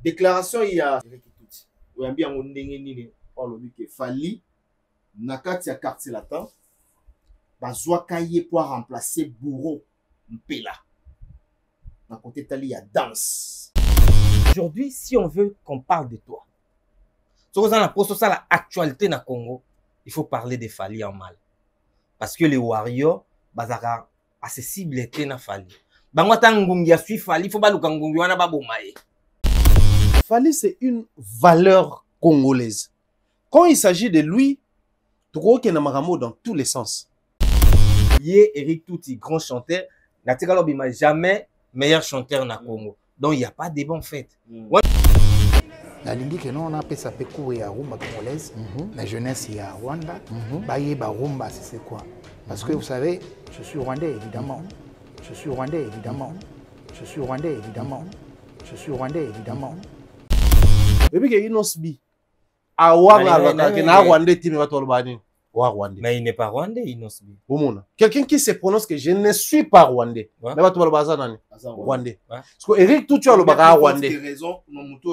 déclaration il y a oyambi yango ndenge nini olobi ke Fally na kati ya quartier latin bazwaka ye pour remplacer Bourreau Mpela na côté tali ya danse. Aujourd'hui, si on veut qu'on parle de toi, sur la actualité na Congo, il faut parler de Fally en mal. Parce que les warriors, bazaka accessible était na Fally. Bangwata ngungi ya sui Fally, il faut pas luka ngungi wana babomaye. Fally, c'est une valeur congolaise. Quand il s'agit de lui, tu crois qu'il y a un maramo dans tous les sens. Yé Eric Touti, grand chanteur, Natika Lobima, jamais meilleur chanteur na Congo. Donc il n'y a pas de bon fait. La ligne que nous on a fait ça fait courir à rumba congolaise, la jeunesse il y a Rwanda, baye ba rumba c'est quoi? Parce que vous savez, je suis rwandais évidemment, je suis rwandais évidemment, je suis rwandais évidemment, je suis rwandais évidemment. Et puis il y a une osbi. Awanga na Rwandais timi watu walbani. Mais il n'est pas rwandais, il n'est pas. Quelqu'un qui se prononce que je ne suis pas rwandais. Mais tu vas le rwandais. Parce que Eric tout tu as le baga rwandais. Non, tout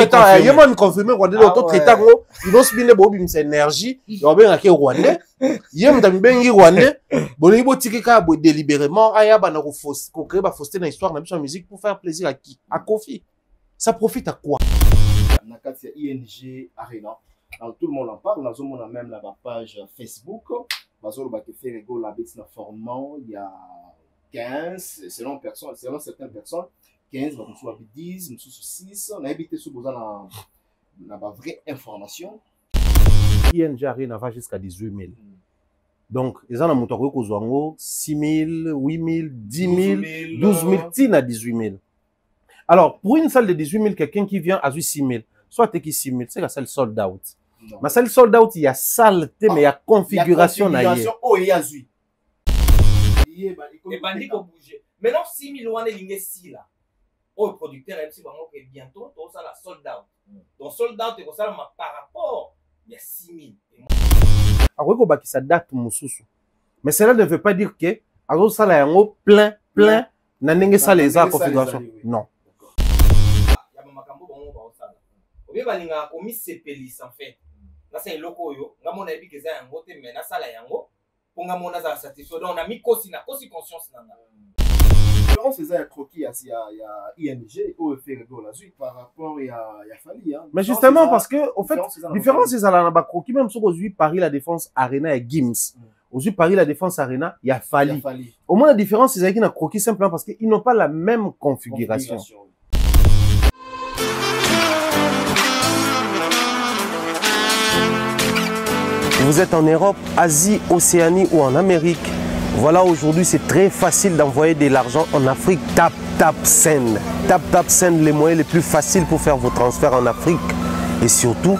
temps, il m'a confirmé rwandais. Tout temps, il doit se bien bobi une énergie. Il va bien acquérir rwandais. Il aime dans bien rwandais. Bon, il faut tirer ka délibérément. Aya ba na ko fausse, ko créer ba fausseté dans l'histoire na musique pour faire plaisir à qui? À Kofi. Ça profite à quoi? Nakati ING Arena. Alors, tout le monde en parle. On a même la page Facebook. Il y a 15, selon certaines personnes, 15, 10, 6. On a habité sur la vraie information. ING Arena va jusqu'à 18 000. Donc, ils ont un 6 000, 8 000, 10 000, 12 000, à 18 000. Alors, pour une salle de 18 000, quelqu'un qui vient à 6 000, soit t'es qui 6 000, c'est la salle sold out. Ma salle sold out, il y a saleté, mais il y a configuration. Oh, il y a Zui. Et bandit qu'on bouge. Maintenant, 6 000 ouane ligné si là. Oh, le producteur, MC Bango, que bientôt, tout ça la sold out. Donc, sold out, c'est ça, par rapport, il y a 6 000. Alors, il faut que ça date, Moussoussou. Mais cela ne veut pas dire que, alors, ça, là, il y a plein, n'a ça les arts configuration. Non. Obi balinga komi sepelis en fait. Na c'est loko yo, nga mona ebi keza yango te mais na sala yango pour nga mona za satisfait. Donc on a mis kosi conscience nanga. On faisait un croquis à ING au fait la suite par rapport à Fally. Mais justement parce que au fait différence c'est ça là na croquis même sur aujourd'hui Paris la Défense Arena et Gims. Aujourd'hui Paris la Défense Arena, il y a Fally. Au moins la différence c'est qu'il y a croquis simplement parce qu'ils n'ont pas la même configuration. Vous êtes en Europe, Asie, Océanie ou en Amérique. Voilà, aujourd'hui, c'est très facile d'envoyer de l'argent en Afrique. Tap Send. Tap Send, les moyens les plus faciles pour faire vos transferts en Afrique. Et surtout,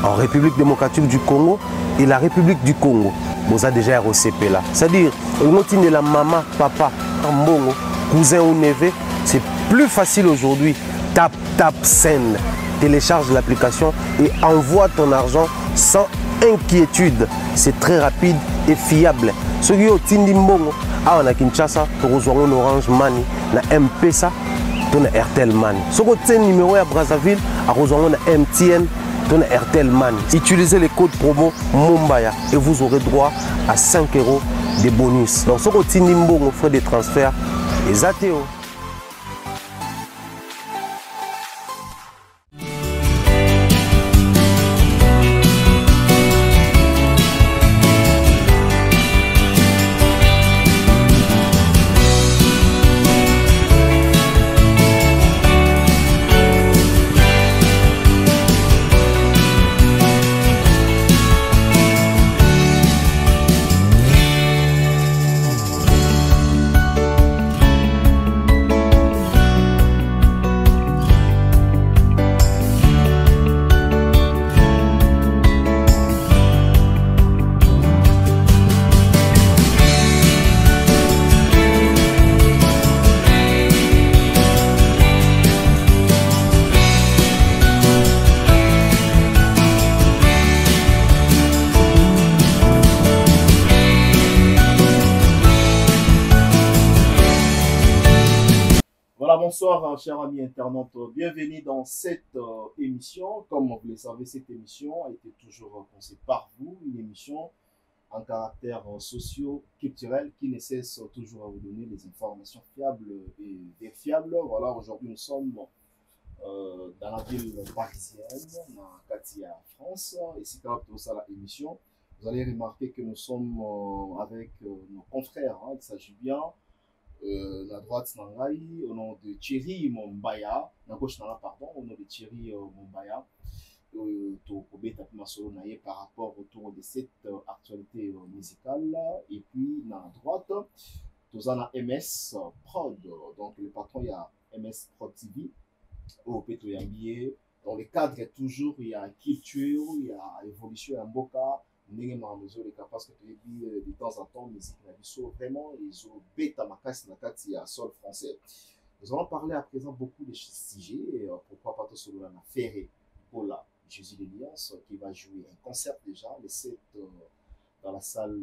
en République démocratique du Congo et la République du Congo. Vous avez déjà ROCP là. C'est-à-dire, de la maman, papa, mbongo, cousin ou neveu, c'est plus facile aujourd'hui. Tap Send. Télécharge l'application et envoie ton argent sans inquiétude. C'est très rapide et fiable. Ceux qui ont Tindi Mbongo, on a Kinshasa, on a Orange Money, on a M-Pesa, on a Airtel Money. Ceux qui ont numéro à Brazzaville, on a MTN, on a Airtel Money. Utilisez les codes promo Mumbaya et vous aurez droit à 5 € de bonus. Donc ceux qui ont Tindi Mbongo, frais de transfert, les ATO. Bonsoir, chers amis internautes. Bienvenue dans cette émission. Comme vous le savez, cette émission a été toujours pensée par vous, une émission en caractère socio-culturel qui ne cesse toujours à vous donner des informations fiables et vérifiables. Voilà, aujourd'hui, nous sommes dans la ville parisienne, dans Katia, France. Ici, quand vous avez l'émission, vous allez remarquer que nous sommes avec nos confrères. Il s'agit bien. La droite Nangaï, au nom de Thierry Mombaya, la gauche pardon, au nom de Thierry Mombaya, par rapport autour de cette actualité musicale. Et puis, dans la droite, nous avons MS Prod. Donc, le patron, il y a MS Prod TV, au Pétoyambier. Dans le cadre, toujours, il y a culture, il y a évolution, en Boka. Parce que de temps en temps, musique vraiment, ils ont bêta ma casse la carte, il y a sol français. Nous allons parler à présent beaucoup de sujets. Pourquoi pas tout sur la Ferré pour la Jésus de Liance qui va jouer un concert déjà le 7 dans la salle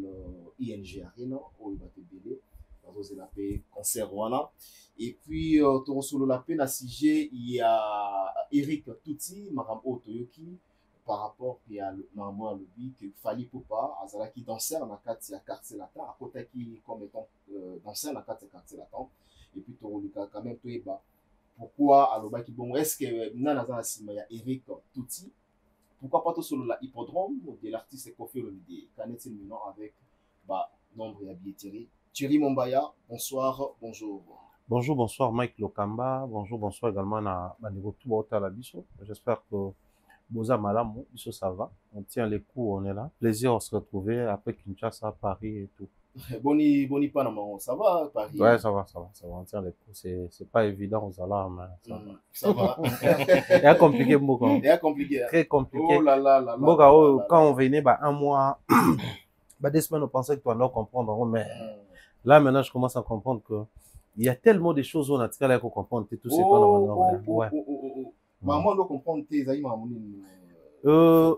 ING Arena où il va te béler. Dans la paix concert voilà. Et puis sur la paix, il y a Eric Touti, Maram Otoyoki. Par rapport à normalement le but que Fali Poupa, Azala qui dansait dans la quartier latin, à côté qui comme étant dansait dans la quartier latin, et puis Torolika quand même tout est bas. Pourquoi alors qui bon est-ce que Nana il y a Eric Touti, pourquoi pas tout sur la hippodrome de l'artiste Kofi Olomide, qu'en est-il maintenant avec nombre et habillé Thierry Mombaya, bonsoir, bonjour. Bonjour, bonsoir Mike Lokamba, bonjour également à Manigo Touba la Bisso. J'espère que Boza Malamou, ça va, on tient les coups, on est là. Plaisir de se retrouver après Kinshasa, Paris et tout. Boni Panama, ça va Paris? Ouais, ça va, on tient les coups. C'est pas évident aux alarmes, mais ça va. Il y a compliqué beaucoup. Il y a compliqué. Très compliqué. Oh là là. Quand on venait, un mois, 2 semaines, on pensait que tu allais comprendre, mais là maintenant, je commence à comprendre que il y a tellement de choses où on a tiré à comprendre tout c'est pas Maman doit comprendre tes amis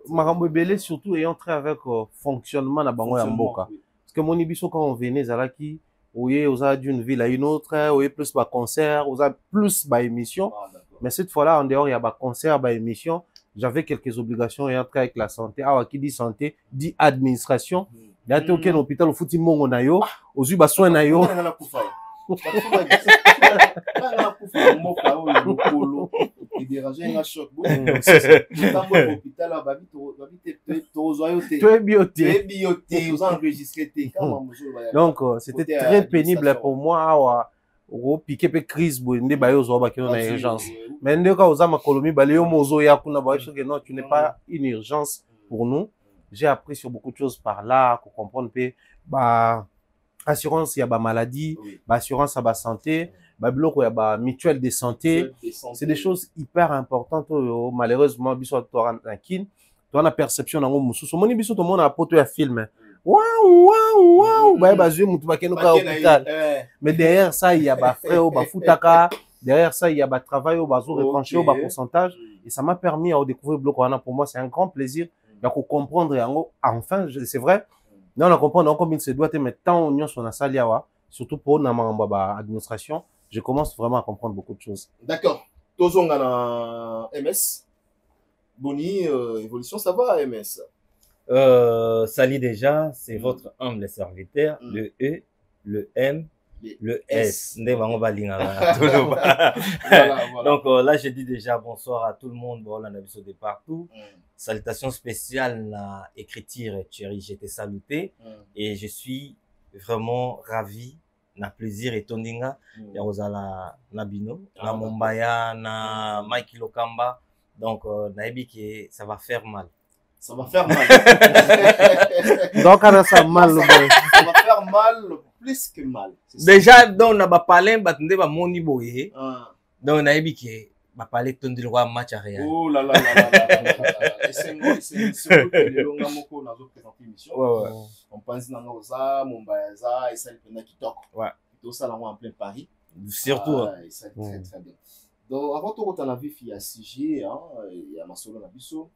Marambo Belé surtout ayant trait avec fonctionnement na bango ya mboka. Parce que mon ibiso quand on venait zalaki oye oza d'une ville à une autre, oye plus ba concert, oza plus ba émission. Mais cette fois-là en dehors il y a ba concert, ba émission, j'avais quelques obligations ayant trait avec la santé. Ah qui dit santé, dit administration. Il y a aucun hôpital au fouti mongo na yo, ozu ba soin na yo. Donc c'était très pénible pour moi au piquer pe crise bonde ba yo zo ba kino na urgence mais ndeka oza makolomi ba leo mozo ya kuna ba que non tu n'es pas une urgence pour nous. J'ai appris sur beaucoup de choses par là pour comprendre que assurance il y a maladie, assurance à santé, bloc il y a mutuelle de santé. C'est des choses hyper importantes. Malheureusement biso to rankin to na perception nango mususu moni biso to mona poto ya film. Waouh ba bazui mutu bakeno ka hôpital. Mais derrière ça il y a frais au futaka, derrière ça il y a travail au bazo retranché au pourcentage et ça m'a permis de découvrir bloc wana. Pour moi c'est un grand plaisir de comprendre enfin c'est vrai. Non, on comprend combien se doit mais tant on sur la salle surtout pour l'administration, je commence vraiment à comprendre beaucoup de choses. D'accord. Tozonga na MS. Boni, évolution, ça va MS? Salut déjà, c'est votre humble serviteur, le E, le M, le S. Voilà. Donc là, je dis déjà bonsoir à tout le monde, bon, on a vu de partout. Salutations spéciales à écriture Thierry, j'étais saluté et je suis vraiment ravi, na plaisir et tondinga ya ozala Nabino, na Mombaya, na Mike Lokamba. Donc naibi que ça va faire mal. Ça va faire mal. Donc ça mal ça va faire mal plus que mal. Déjà donc na ba parler batende ba moni boye. Donc naibi que ba parler tondi le roi match à rien. Oh là là là là. Et c'est le longa moko na zo présenter émission. On pense dans Oza, Mombaya za et ça le qui toque. Tout ça là en plein Paris. Surtout ça très très bien. Donc avant tout on a vu il y a CG il y a Masolo na biso.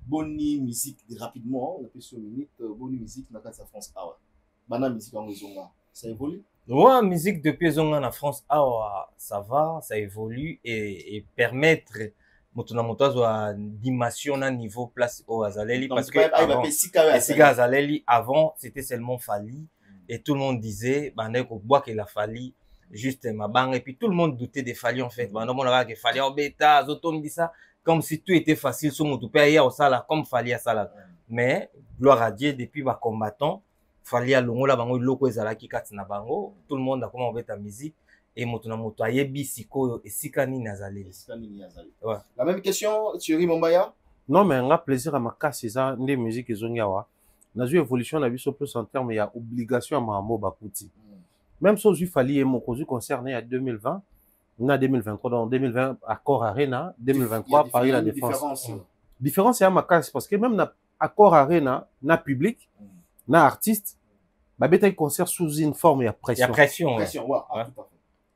Boni musique rapidement, on a fait sur minute, boni musique na kati France awa. Bana musique en zonga. Ça évolue? Ouais, musique depuis zonga en France, ah, ça va, ça évolue et permettre moto na moto azwa dimension na niveau place au Azaleli parce que avant Sika Azaleli avant c'était seulement Fali et tout le monde disait bande ko bois que la Fali juste mabang et puis tout le monde doutait des Fali en fait bande mon que Fali au bêta zoton dit ça comme si tout était facile sur moto payer au sala comme Fali à sala mais gloire à Dieu depuis ba combattant Fali à longola bango loko ezalaki kati na bango tout le monde a comment beta musique et moto na moto ayebi sikoyo esika nini azaleli. Ouais. La même question Thierry Mombaya. Non mais nga plaisir à makasi ça des musique ezongi awa na zu évolution na biso plus en terme ya obligation à mambo bakuti même so zu Fali et moko zu concerné à 2020 na 2023 dans 2020 accord Arena 2023 Paris la Défense différence ya makasi parce que même na accord Arena na public na artiste ba beta concert sous une forme ya pression. Il y a pression. Pression, ouais. Ah, tout à fait.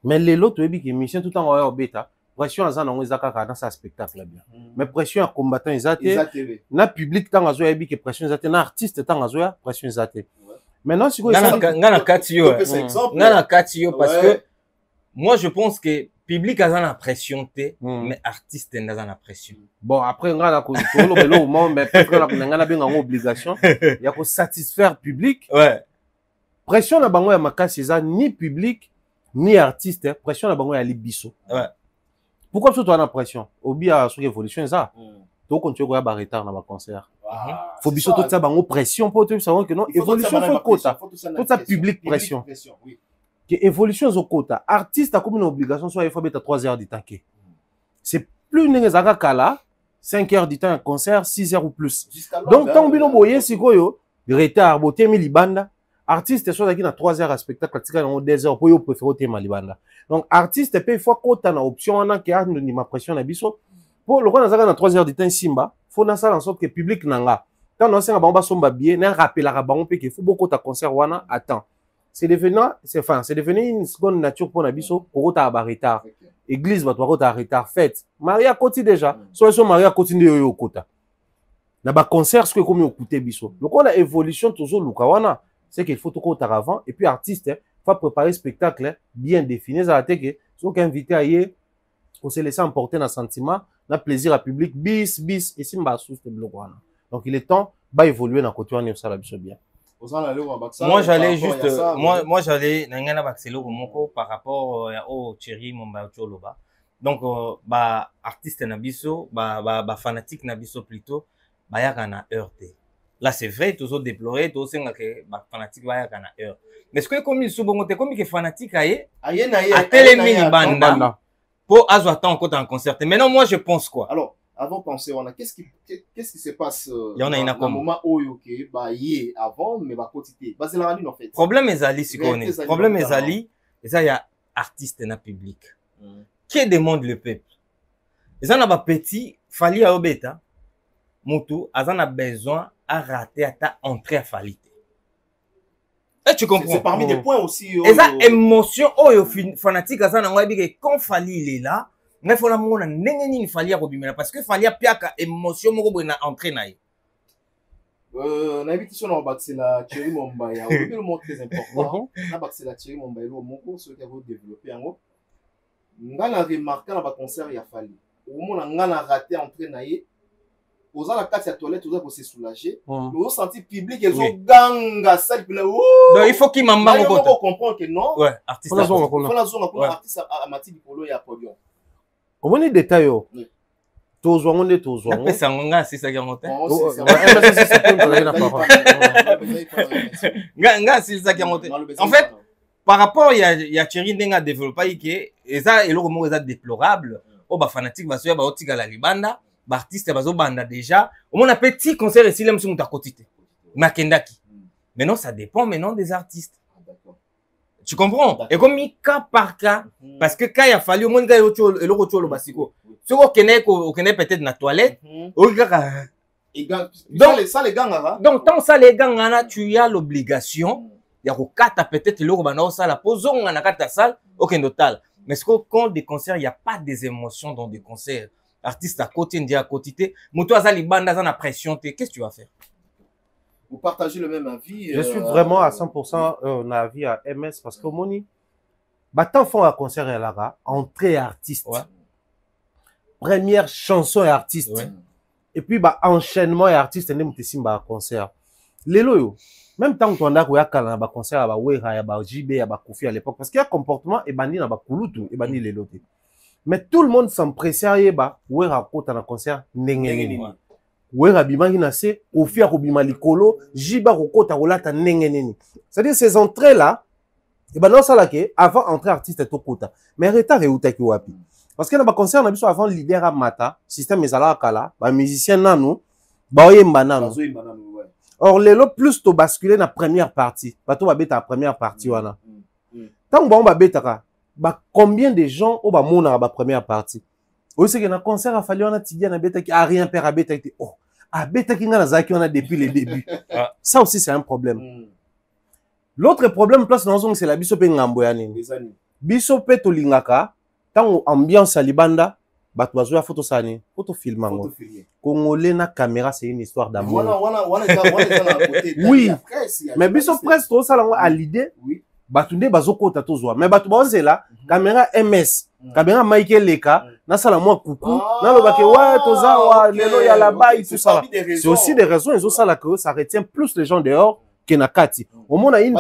Mais les lots tu que mission tout en au bêta pression à ça non ezaka dans sa spectacle bien. Mais pression à combattant ezate na public tant azo yebi que pression ezate na artiste tant azo ya pression ezate. Maintenant si ngana katio ngana katio parce que moi je pense que public a la pression mais artiste n'a la pression. Bon après ngana ko tolo belo moment mais peut-être ngana bien en obligation il y a ko satisfaire public. Ouais. Pression na bango ya makasi eza ni public ni artiste pression na bango ya libiso. Ouais. Pourquoi surtout on a pression obi a sur évolution ça to continuer ko ya ba retard na ba concert. Faut biso tout ça bango pression pour tout savoir que non évolution faut quota tout ça public pression oui que évolution zo quota artiste a comme une obligation soit il faut mettre 3 heures du temps c'est plus nenge zaka kala 5 heures du temps un concert 6 heures ou plus donc tant bino boye sikoyo retard botemi libanda artiste soit qui na 3 heures à spectacle tika na 2 heures pour yo préférer tema libanda donc artiste peut fois quota na option na que ni ma pression na biso pour le na zaka na 3 heures du temps simba faut na ça en sorte que public nanga quand on sait que ba somba bien na rappelera bango pe que faut beaucoup ta concert wana attends c'est devenu une seconde nature pour nabiso pour ta ba retard église va toi ta retard fête maria koti déjà soit maria continue yo kota na ba concert ce que comme écouter biso donc on a évolution toujours luka wana c'est qu'il faut tout kota avant et puis artiste faut préparer spectacle bien défini ça te que so qu'invité ailleurs on se laisser emporter dans sentiment na plaisir à public bis et simba sous ce bloc wana donc il est temps ba évoluer dans côté wana ça la biso bien. Moi j'allais juste moi j'allais nangana baxelo moko par rapport au Thierry Mombaya Choloba donc ba artiste na biso ba fanatique na biso plutôt ba yaka na heurté là c'est vrai toujours déplorer tout senga que ba fanatique ba yaka na heure mais ce que comme il subongo te comme que fanatique aye na télé banda pour azo attend encore en concert maintenant moi je pense quoi alors avant penser on a qu'est-ce qui se passe il y en a une comme moment oyo que ba yé avant mais ba quotité ba c'est la radio en fait problème ezali sikone problème ezali ça y a artiste na public qui demande le peuple ils en a ba petit Fali a obeta mutu azana besoin à rater à ta entrée à Fali. Et tu comprends c'est parmi des points aussi et ça émotion oyo fanatique azana ngwa bi que quand Fali il est là mais faut la mona ndenge nini Fali a kobimela parce que Fali a piaka émotion moko boye na entrée na ye na invitation na baxela Thierry Mombaya au le mot très important na baxela Thierry Mombaya lo moko ce qui va développer yango ngana remarquer na ba concert ya Fali au mona ngana raté entrée na ye oza la carte ya toilette oza ko se soulager ozo sentir public ezo ganga salle puis là donc il faut qu'il mamba moko comprendre que non ouais artiste faut la zone pour artiste à mati dipolo ya podium. Au moins les détails tozwa ngonde tozwa ngo pesa nga sisa ki ngote nga sisa ki ngote en fait par rapport il y a Thierry ndenga développer que et ça et le mot est déplorable o ba fanatique ba soya ba otika la libanda ba artiste ba zo banda déjà au moins un petit concert ici là monsieur mutakotite makendaki maintenant ça dépend maintenant des artistes. Tu comprends? Et comme cas par cas, parce que quand il a fallu au moins gars et le retour le basico. Ce qu'on connaît peut-être dans la toilette. Donc ça les gars donc tant ça les gars tu as l'obligation il y a kata peut-être le robana ça la pose on a kata salle aucun total. Mais ce quand des concerts il y a pas des émotions dans des concerts. Artiste à côté, à côté, moto azali banda za na pression qu'est-ce que tu vas faire? Vous partagez le même avis. Je suis vraiment à 100% en avis à MS parce que Moni, tant font un concert et là, entrée artiste, Ouais. première chanson et artiste, Ouais. et puis enchaînement et artiste, et un concert. Les loyaux, même tant que tu as un concert, il y a JB, il y a Kofi à l'époque, parce qu'il y a un comportement, et bandi na Kulutu, et bandi les lotés. Mais tout le monde s'empressait à y avoir un concert, Wera bimangi na se, Kofi a kobima likolo, Jiba kokota kolata ndenge nini. C'est-à-dire ces entrées là, et ben non ça là que avant entrer artiste to kota. Mais retard reuta ki wapi. Parce que na ba concert na biso avant leader à mata, système ezala kala, ba musicien nanu, ba oyemba nanu. Or lelo plus to basculer na première partie. Bato ba beta première partie wana. Tant ba beta ba combien de gens au ba mona ba première partie. Oui, c'est que dans le concert, il a fallu un tidia na beta qui a rien père à beta qui oh à beta qui n'a zaki on a depuis le début. Ça aussi c'est un problème. L'autre problème place dans c'est la bisope ngambo ya nini. Bisope to lingaka tant ambiance à libanda bato bazoya photo sani, photo filmango. Congolais na caméra c'est une histoire d'amour. Oui. Mais bisope presque tout ça là à l'idée. Oui. Batunde bazoko tatozwa mais batu bazela caméra MS caméra Michael Leka na sala moi coucou na lobake ouais tozawa lelo ya là-bas et tout ça c'est aussi des raisons ils ont ça là que ça retient plus les gens dehors que na kati au moins a une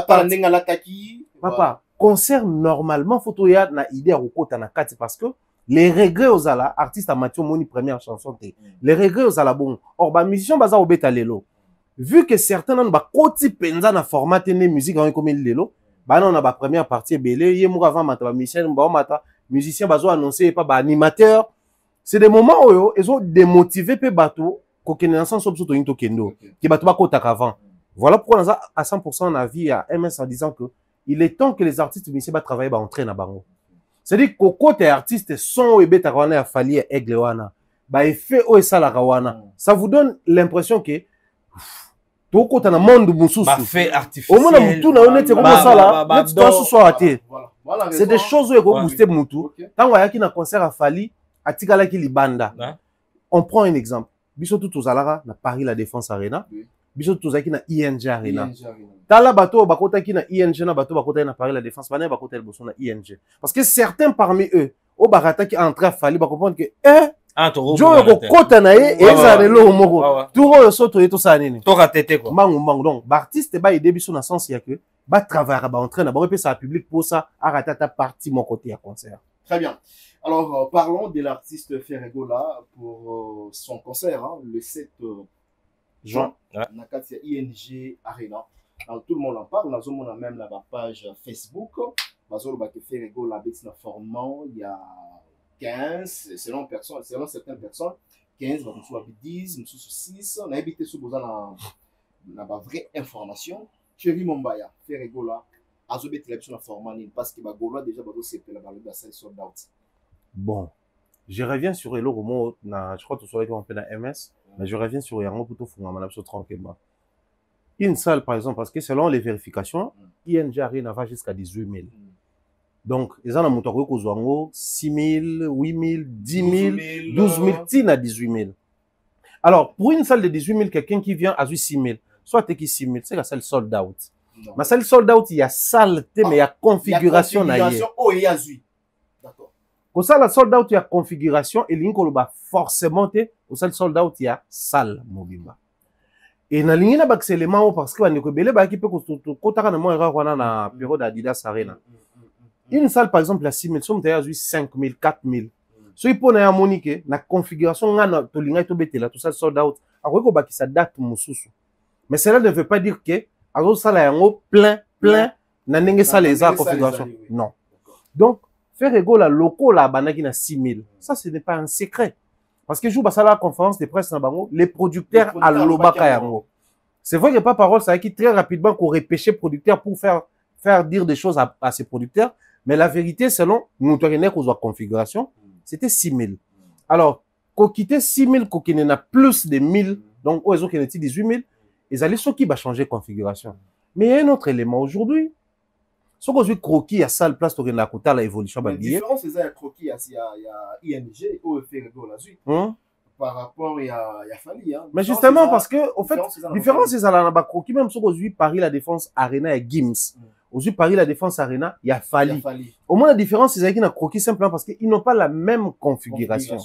papa concert normalement photo ya na idée à kokota na kati parce que les regrets aux ala artiste à Mathieu Moni première chanson les regrets aux ala bon or ba musicien baza obeta lelo vu que certains nan ba koti penza na format ne musique comme lelo bah non, on a la première partie belé, il y a avant mata musicien bazo annoncé pas animateur. C'est des moments où ils ont démotivé pe bateau kokene ensemble sur to into kendo qui bateau ba kota avant. Voilà pourquoi on a à 100% un avis à MS en disant que il est temps que les artistes musiciens ba travailler ba entrer na bango. C'est-à-dire que côté artiste son et beta wana fali aigle wana ba effet o esala wana. Ça vous donne l'impression que tout côté dans monde mususu fait artificiel au moins mutu na honnête comme ça là net toi ce soir até c'est des choses où il faut booster mutu tant wa yaki na concert à Fali atikala ki libanda on prend un exemple biso tout ozalara na Paris la Défense Arena biso tout ozaki na ING Arena tala bato bakota ki na ING na bato bakota na Paris la Défense bana bakota le boson na ING parce que certains parmi eux au barata qui entrer à Fali ba comprendre que Joe kokota na ye eza lelo moko tout oyo soto yeto sa nini to ratete quoi mangu donc artiste ba aider biso na sens ya que ba travailler ba entrer na ba ça public pour ça arrêter ta partie mon côté à concert. Très bien. Alors parlons de l'artiste Ferregola pour son concert le 7 juin na kati ING Arena. Alors tout le monde en parle, nous avons même la page Facebook bazolo ba ke Ferregola bet na formant il y a 15, selon certaines personnes, 15, nous sommes 10, nous sommes 6, on a habité sous besoin de vraie information. Chéri Mombaya, Ferregola, Azobé télévision la formation parce que Bagola déjà c'est dans le bassin sold out. Bon, je reviens sur Elo Romo, je crois que tu serais un peu dans MS, mais je reviens sur Yango plutôt fondamentalement tranquillement. Une salle par exemple, parce que selon les vérifications, ING Arena va jusqu'à 18 000. Donc, ils ont un montant de 6 000, 8 000, 10 000, 12 000, tina 18 000. Alors, pour une salle de 18 000, quelqu'un qui vient à 6 000, soit t'es qui 6 000, c'est la salle sold out. Ma salle sold out, il y a salle, mais il y a configuration. Oh, il y a d'accord. Pour ça, la sold out, il y a configuration, et l'incoloba forcément, au salle sold out, il y a salle mobimba. Et na ligne na c'est élément parce que on belé ba qui peut kotaka na mo erreur na période d'Adidas Arena. Une salle, par exemple, à 6 000, somme à 5 000, 4 000. Si vous avez un monique, la configuration, tout ça sold out. Alors, vous avez une date. Mais cela ne veut pas dire que, alors, ça, là, plein, n'a ça les configuration. Non. Donc, faire égaux la loco, la banaki na 6 000. Ça, ce n'est pas un secret. Parce que je joue à la conférence de presse, les producteurs à l'Obaka Yango. C'est vrai que pas parole, ça qui très rapidement qu'on repêchait producteurs pour faire dire des choses à ces producteurs. Mais la vérité, selon nous, configuration, c'était 6 000. Alors, qu'on quitte 6 000, qu'on a plus de 1000, donc, ils ont 18 000, ils allaient ce qui va changer configuration. Mais il y a un autre élément aujourd'hui. Ce qu'on dit croquis à salle place, on a côté la évolution. La différence, c'est un croquis, il y a ING, au fait, la suite. par rapport à Fali. Hein. Mais justement, parce que, au fait, différence, c'est ça, là, croquis, même si aujourd'hui, Paris, la défense Arena et Gims. Aujourd'hui, Paris, la défense Arena, il y a Fali. Au moins, la différence, c'est qu'il y a croquis simplement parce qu'ils n'ont pas la même configuration.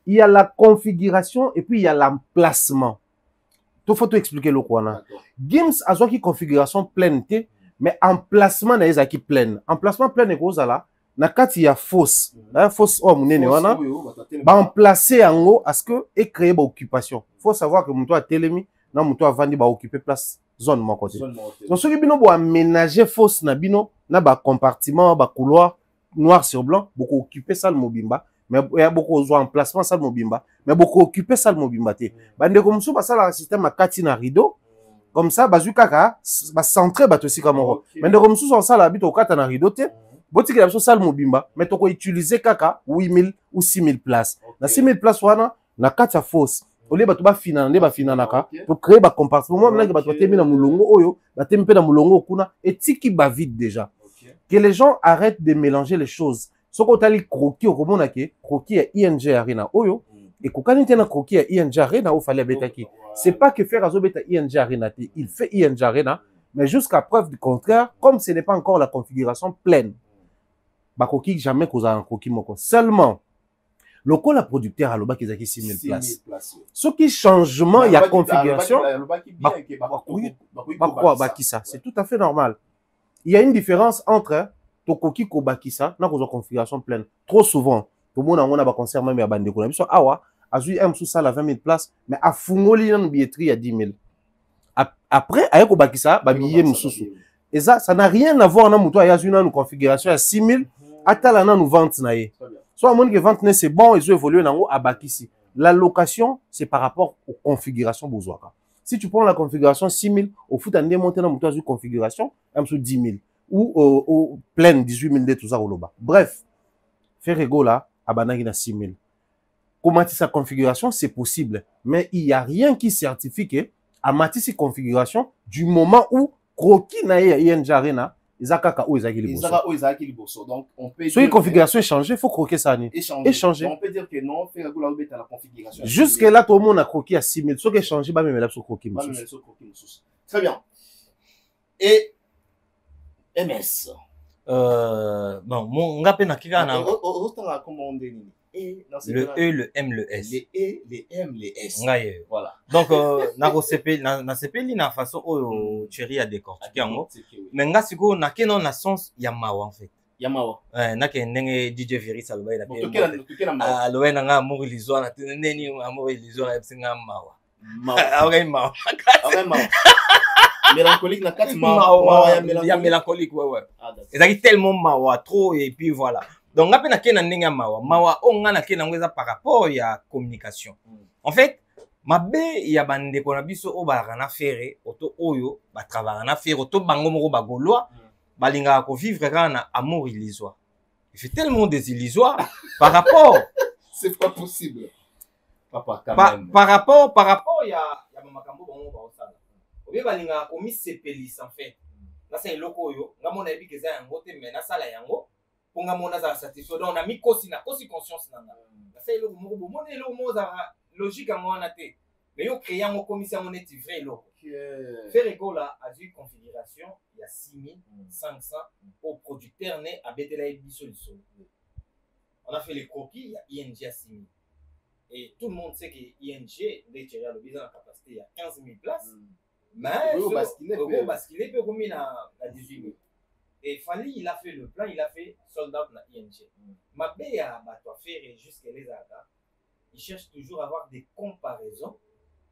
Il y a la configuration et puis il y a l'emplacement. Il faut tout expliquer le quoi. Gims a une configuration pleine, mais emplacement n'a pas pleine. Emplacement plein est quoi là? Na kati ya fausse. La fausse oh munene wana. Ba emplacer en haut à ce que et créer ba occupation. Faut savoir que muto a telemi, na muto a vandi ba occuper place zone mon côté. Donc ceux qui bino bo aménager fausse na bino na ba compartiment, ba couloir noir sur blanc, beaucoup occuper salle mobimba. Mais il y a beaucoup de emplacement salle mobimba, mais beaucoup occupé salle mobimba té. Bande comme ça ça la système à kati na rideau. Comme ça bazukaka ba centrer ba tosi comme mais comme ça ça la bito kata na rideau té. Botique la salle mobimba, mais tu peux utiliser kaka 8000 ou 6000 places. Na 6000 places wana na kati ya fosse. Au lieu ba finana ba finanaka pour créer ba compartiment moi maintenant que ba temi na mulongo oyo, ba temi pe na mulongo kuna et tiki ba vide déjà. Que les gens arrêtent de mélanger les choses. Ce qu'on t'a dit croquis au commun croquis à ING Arena oyo et quand on a croquis à ING Arena au fallait betaki. C'est pas que faire azobeta ING Arena, il fait ING Arena mais jusqu'à preuve du contraire comme ce n'est pas encore la configuration pleine. Ba croquis jamais cause un croquis moko. Seulement le col la producteur a loba qu'ils 6000 places. Ce qui changement il y a configuration bah qui ça c'est tout à fait normal. Il y a une différence entre Tokoki Kobakisa, n'a pas configuration pleine. Trop souvent, tout le monde a un concert même à bande de Kola. Biso awa, azui M sous salle à 20 000 places, mais à Fungoli une billetterie à 10 000. Après, à Kobakisa, ba billet nous sous. Et ça n'a rien à voir avec une configuration à 6 000. Atala na nous vente naé. Soit à mon que vente c'est bon, ils ont évolué dans à Bakisi. La location, c'est par rapport aux configurations besoin. Si tu prends la configuration 6 000, au foot en démonter dans une configuration, M sous 10 000. Ou pleine 18 000 de tout ça au loba. Bref, faire ego là, abanagi na 6 000. Comment sa configuration, c'est possible. Mais il n'y a rien qui certifie que à matisse configuration du moment où croquis na ING Arena, Izakaka ou Izaki Liboso. Donc, on peut dire. Si la configuration est changée, il faut croquer ça. Échanger. On peut dire que non, faire ego là où la configuration. Jusque là, tout le monde a croqué à 6 000. Ce qui est changé, bah, même là, sur croquis. Très bien. Et MS. Bon, mon ngape na kika na. Le E, le M, le S. Les E, les M, les S. Ngaye. Voilà. Donc, na sepeli na façon oyo chéri a décortiqué yango. Mais nga siko na keno na sens ya mawa en fait. Ya mawa. Na ke ndenge DJ Viris aloba ina pe. Aloba na nga amour illusoire na teneni amour illusoire ebsinga mawa. Mawa. Okay mawa. Okay mawa. Mélancolique na kati ya mélancolique ouais. Ezaki tellement mawa trop et puis voilà. Donc ngape na kena ndenge mawa. Mawa onga na kena ngeza par rapport ya communication. En fait, mabe ya bandeko na biso o ba na faire auto oyo ba travailler na faire auto bango moko ba gaulois balinga ko vivre kana amour illusoire. Il fait tellement des illusoires par rapport c'est pas possible. Papa quand même. Par rapport ya makambo bango ba osala. Obi balinga ko mi sepelis en fait. Na c'est loko yo, ngamo na ebi keza yango te mais na sala yango. Pour nga mona za satisfait. Donc on a mis kosi conscience na nga. Na c'est loko moko bo mona lo mo za logique en wana te. Mais yo créer ngo commission on est vrai loko. Faire ego là a une configuration, il y a 6500 au producteur né à betela biso le sol. On a fait les croquis, il y a ING à 6000. Et tout le monde sait que ING, dès qu'il y a le besoin de capacité, il y a 15 000 places. Mais au basculer peut combien à 18 000. Et Fali, il a fait le plan, il a fait sold out na ING. Ma bé a battu faire jusqu'à les attaques. Il cherche toujours à avoir des comparaisons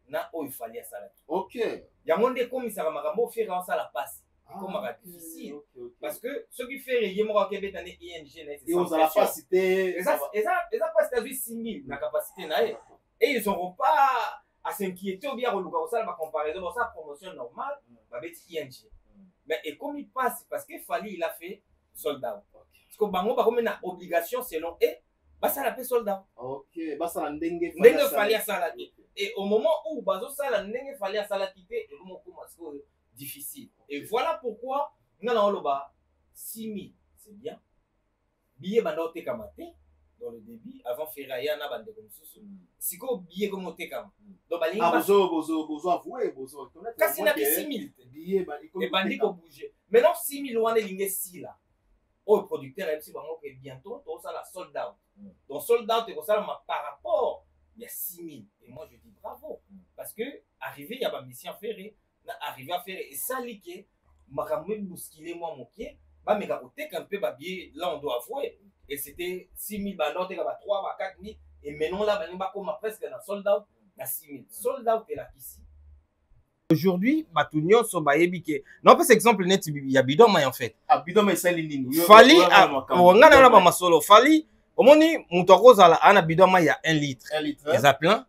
na où il fallait ça. OK. Il y a monde comme ça marambo faire en ça la passe. Comme difficile parce que ce qui fait il y a moi qui est dans ING na et on a la capacité et ça pas c'est 6 000 la capacité na et ils n'auront pas à s'inquiéter ou bien relouer ça la comparaison dans sa promotion normale va être ING. Mais et comme il passe parce que Fali il a fait soldat. Parce que bango ba comme une obligation selon et bah ça la fait soldat. OK, bah ça la ndenge fallait ça la et au moment où bazo ça la ndenge fallait ça la quitter et comment commence difficile. Et voilà pourquoi nous avons 6 000, c'est bien. Billet bandote kamate, dans le débit, avant Ferraya, na bande comme ça. Si vous billet comme au Tekam. Donc, bozo avoué, bozo. Quand il a 6 000, et bandit qu'on bouge. Maintenant, 6 000 on est ligné 6 là. Au producteur, MC Bango, que bientôt, tout ça, la sold out. Donc, sold out, c'est comme ça, par rapport, il y a 6 000. Et moi, je dis bravo. Parce que, arrivé, il y a ma mission ferrée, arrivé à faire, et ça, liqué, ma camoué bousculé, moi, mon pied, bah, mais quand un peu, bah, bien, là, on doit avouer. Et c'était 6 000, bah, non, t'es 3, bah, 4 000. Et maintenant, là, bah, comme presque, la sold out, la 6 000. Sold out, est là, ici. Aujourd'hui, Matunyo Sobayebike. Non, pas exemple net, il y a bidon en fait. Ah, bidon mais c'est l'ini. Fali, on a là ma solo. Fali, au moins ni Moutorosa là, un bidon il y a 1 litre. 1 litre. Ils a plein.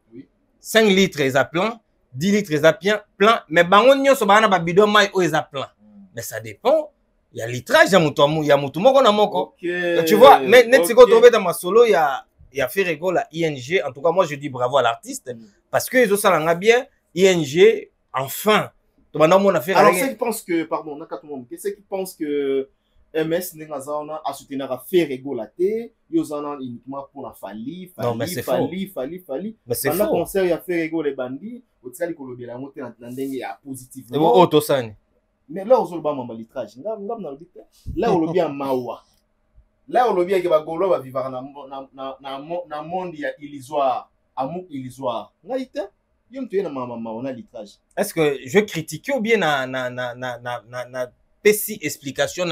5 litres ils a plein. 10 litres ils a plein. Mais bangonyo Sobana ba bidon ils a plein. Mais ça dépend. Il y a litrage, il y a Moutomo qu'on a moko. Tu vois, mais net si qu'on trouve dans ma solo, il y a fait rigolo la ING. En tout cas, moi je dis bravo à l'artiste parce que ils ont ça bien. ING. Enfin, alors ceux qui pensent que, pardon, ceux qui pensent que MS n'est pas à soutenir à faire régolater, ils en ont uniquement pour la Fali. Mais c'est faux. Mais c'est faux. Concert, il y a fait rigoler les bandits, au tsali il y a monté dans l'ending positivement. Mais là, on a un litrage. Là, on a bien mawa. Là, on a bien que Bagolo va vivre dans un monde illusoire, amour illusoire. Est-ce que je critique ou bien na pessi explication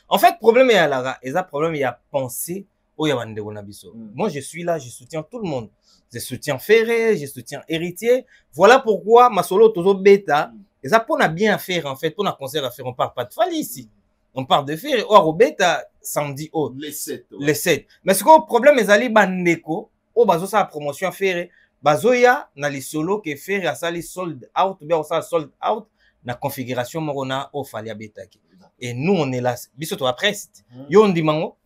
en fait problème est là et ça problème il y a pensé au yabande gonabiso. Moi je suis là, je soutiens tout le monde. Je soutiens Ferré, je soutiens Héritier. Voilà pourquoi ma solo tozo bêta et ça pour na bien à faire en fait, pour na concert à faire, on parle pas de Fali ici. On parle de Ferré au bêta samedi au les 7. Les 7. Mais ce que le problème est ali bandeko au bazo sa promotion à Ferré. Bazoya na li solo que faire à sali sold out bien ça sold out na configuration morona au Falia Betaki. Et nous on est là biso to après yo ndi mango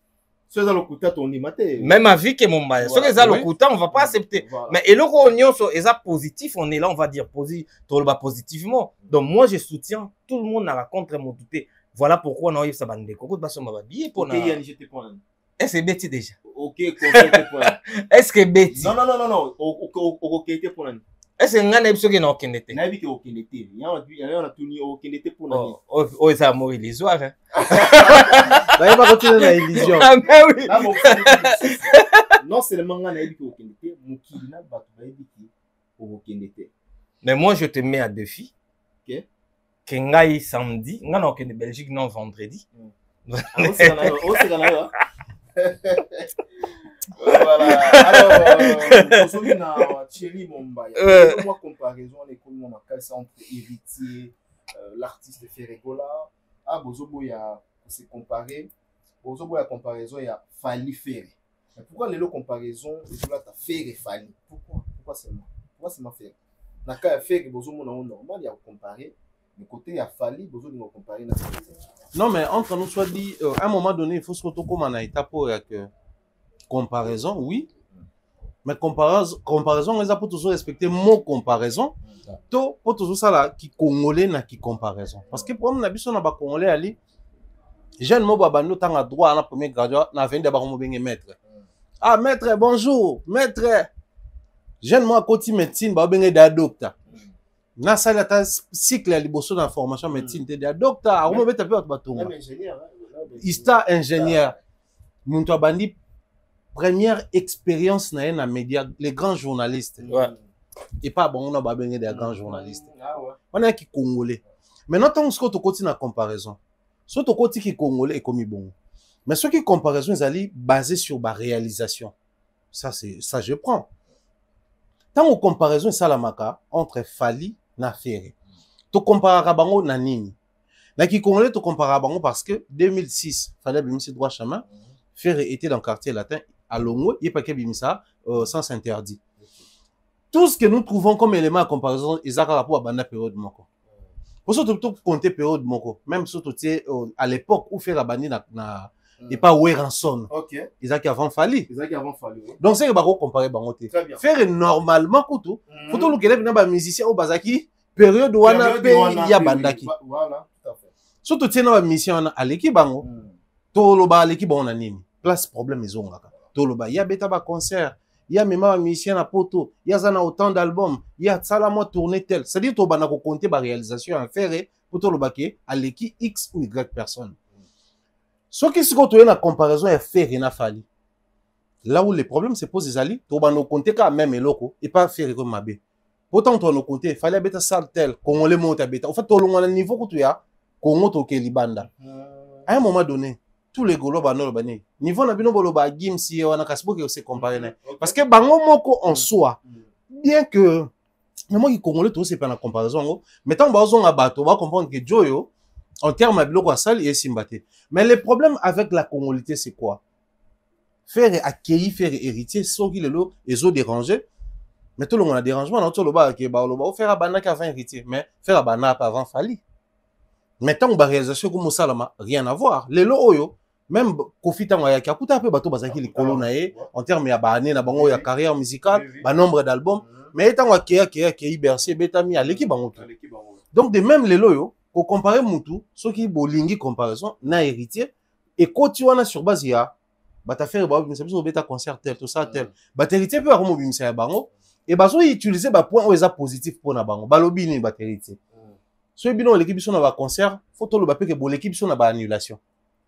ceux dans le kuta ton imate même avis que mon bail ceux dans le kuta on va pas accepter mais et le réunion so eza positif on est là on va dire positivement donc moi je soutiens tout le monde na contre mon douté voilà pourquoi on a eu ça bande de coco baso ma billet pour na est-ce que Betty déjà OK conseil pour est-ce que Betty non OK pour nan est-ce que ngana biso ke na okendete na bi ke okendete ya on a tuni okendete pour nan oh ça mort illusoire hein bah va continuer la illusion oui non c'est le manga na bi ke okendete mukili na batu ba bi ki okendete mais moi je te mets à défi OK que ngai samedi ngana okende Belgique non vendredi voilà alors on Thierry Mombaya moi comparaison les comme on a entre Héritier l'artiste Ferregola bozobo ya se comparer bozobo ya comparaison il y a Fali Ferré mais pourquoi les comparaison et là ta Ferré Fali pourquoi seulement Ferré na ka Ferré bozomo na normal il y a comparer le côté il y a Fali bozobo comparer na non mais entre nous soit dit à un moment donné il faut se retrouver comme en étape pour que comparaison, oui. Mais comparaison, on pour toujours respecter mon comparaison. To pour toujours ça là qui congolais na qui comparaison. Parce que pour moi on a pas congolais ali. Jeune mo babando tanga droit na premier graduat na 20 ba mo benge maître. Ah maître bonjour, maître. Jeune mo côté médecine ba benge da docteur. Na sala ta cycle ya liboso na formation médecine te da docteur, a mo beta pe ba tonga. Ingénieur. Ista ingénieur. Muntu abandi première expérience na média les grands journalistes et pas bon on a pas besoin des grands journalistes on a qui congolais maintenant tant que tu continues la comparaison soit tu continues qui congolais et comme bon mais ce qui comparaison ils allaient basé sur ma réalisation ça c'est ça je prends tant que comparaison ça la maka entre Fali na Ferré tu compares bango na nini na qui congolais tu compares bango parce que 2006 fallait bien c'est droit chemin Ferré était dans le quartier latin à Longo, il n'y a pas qu'à bimisa, sans interdit. Tout ce que nous trouvons comme élément à comparaison, ils ont rapport à banda période moko. Pour ça, tout compter période moko, même surtout à l'époque où faire la bandi et pas où ranson. OK. Ils ont avant Fali. Oui. Donc c'est que bako comparer bangote. Faire normalement couteau. Faut tout le que les ba musicien au bazaki période où il y a bandaki. Voilà, tout à fait. Surtout tiens na mission à l'équipe bango. To lo ba l'équipe on a nini. Place problème ils ont là. toloba ya beta ba concert ya mema ba musicien na poto ya zana autant d'albums ya sala moi tourner tel c'est à dire to bana ko compter ba réalisation en faire pour toloba ke aleki x ou y personne ce qui se retrouve na comparaison ya faire na fali là où les problèmes se posent ezali to bana compter ka même eloko et pas faire comme mabe pourtant to no compter il fallait beta sal tel congolais monta beta en fait to longa niveau ko to ya Congo to ke libanda à un moment donné tous les golo banolo bani niveau na bino bolo ba gim si wana kasbo ke se comparer parce que bango moko en soi bien que mais moi qui congolais tout c'est pas la comparaison mais tant ba zonga bato ba comprendre que joyo en termes à biloko sale et simbate mais le problème avec la congolité c'est quoi faire accueillir faire héritier sans qu'il le les autres déranger mais tout le monde a dérangement dans tout le bas que ba lo ba faire abana qu'avant héritier mais faire abana avant fali mais tant ba réalisation comme salama rien à voir les lo oyo même Kofi Tango ya kakuta pe bato bazaki likolo na ye en termes ya bané na bango ya carrière musicale ba nombre d'albums mais tango ki bercier betami aleki bango donc de même les loyo ko comparer mutu soki bolingi comparaison na héritier et koti wana sur base ya bata faire ba bimisa biso beta concert tel tout ça tel ba héritier pe akomo bimisa ya bango et bazo utiliser ba point oza positif pour na bango balobi ni ba héritier so bino l'équipe biso na ba concert photo lo ba pe ke bo l'équipe biso na ba annulation.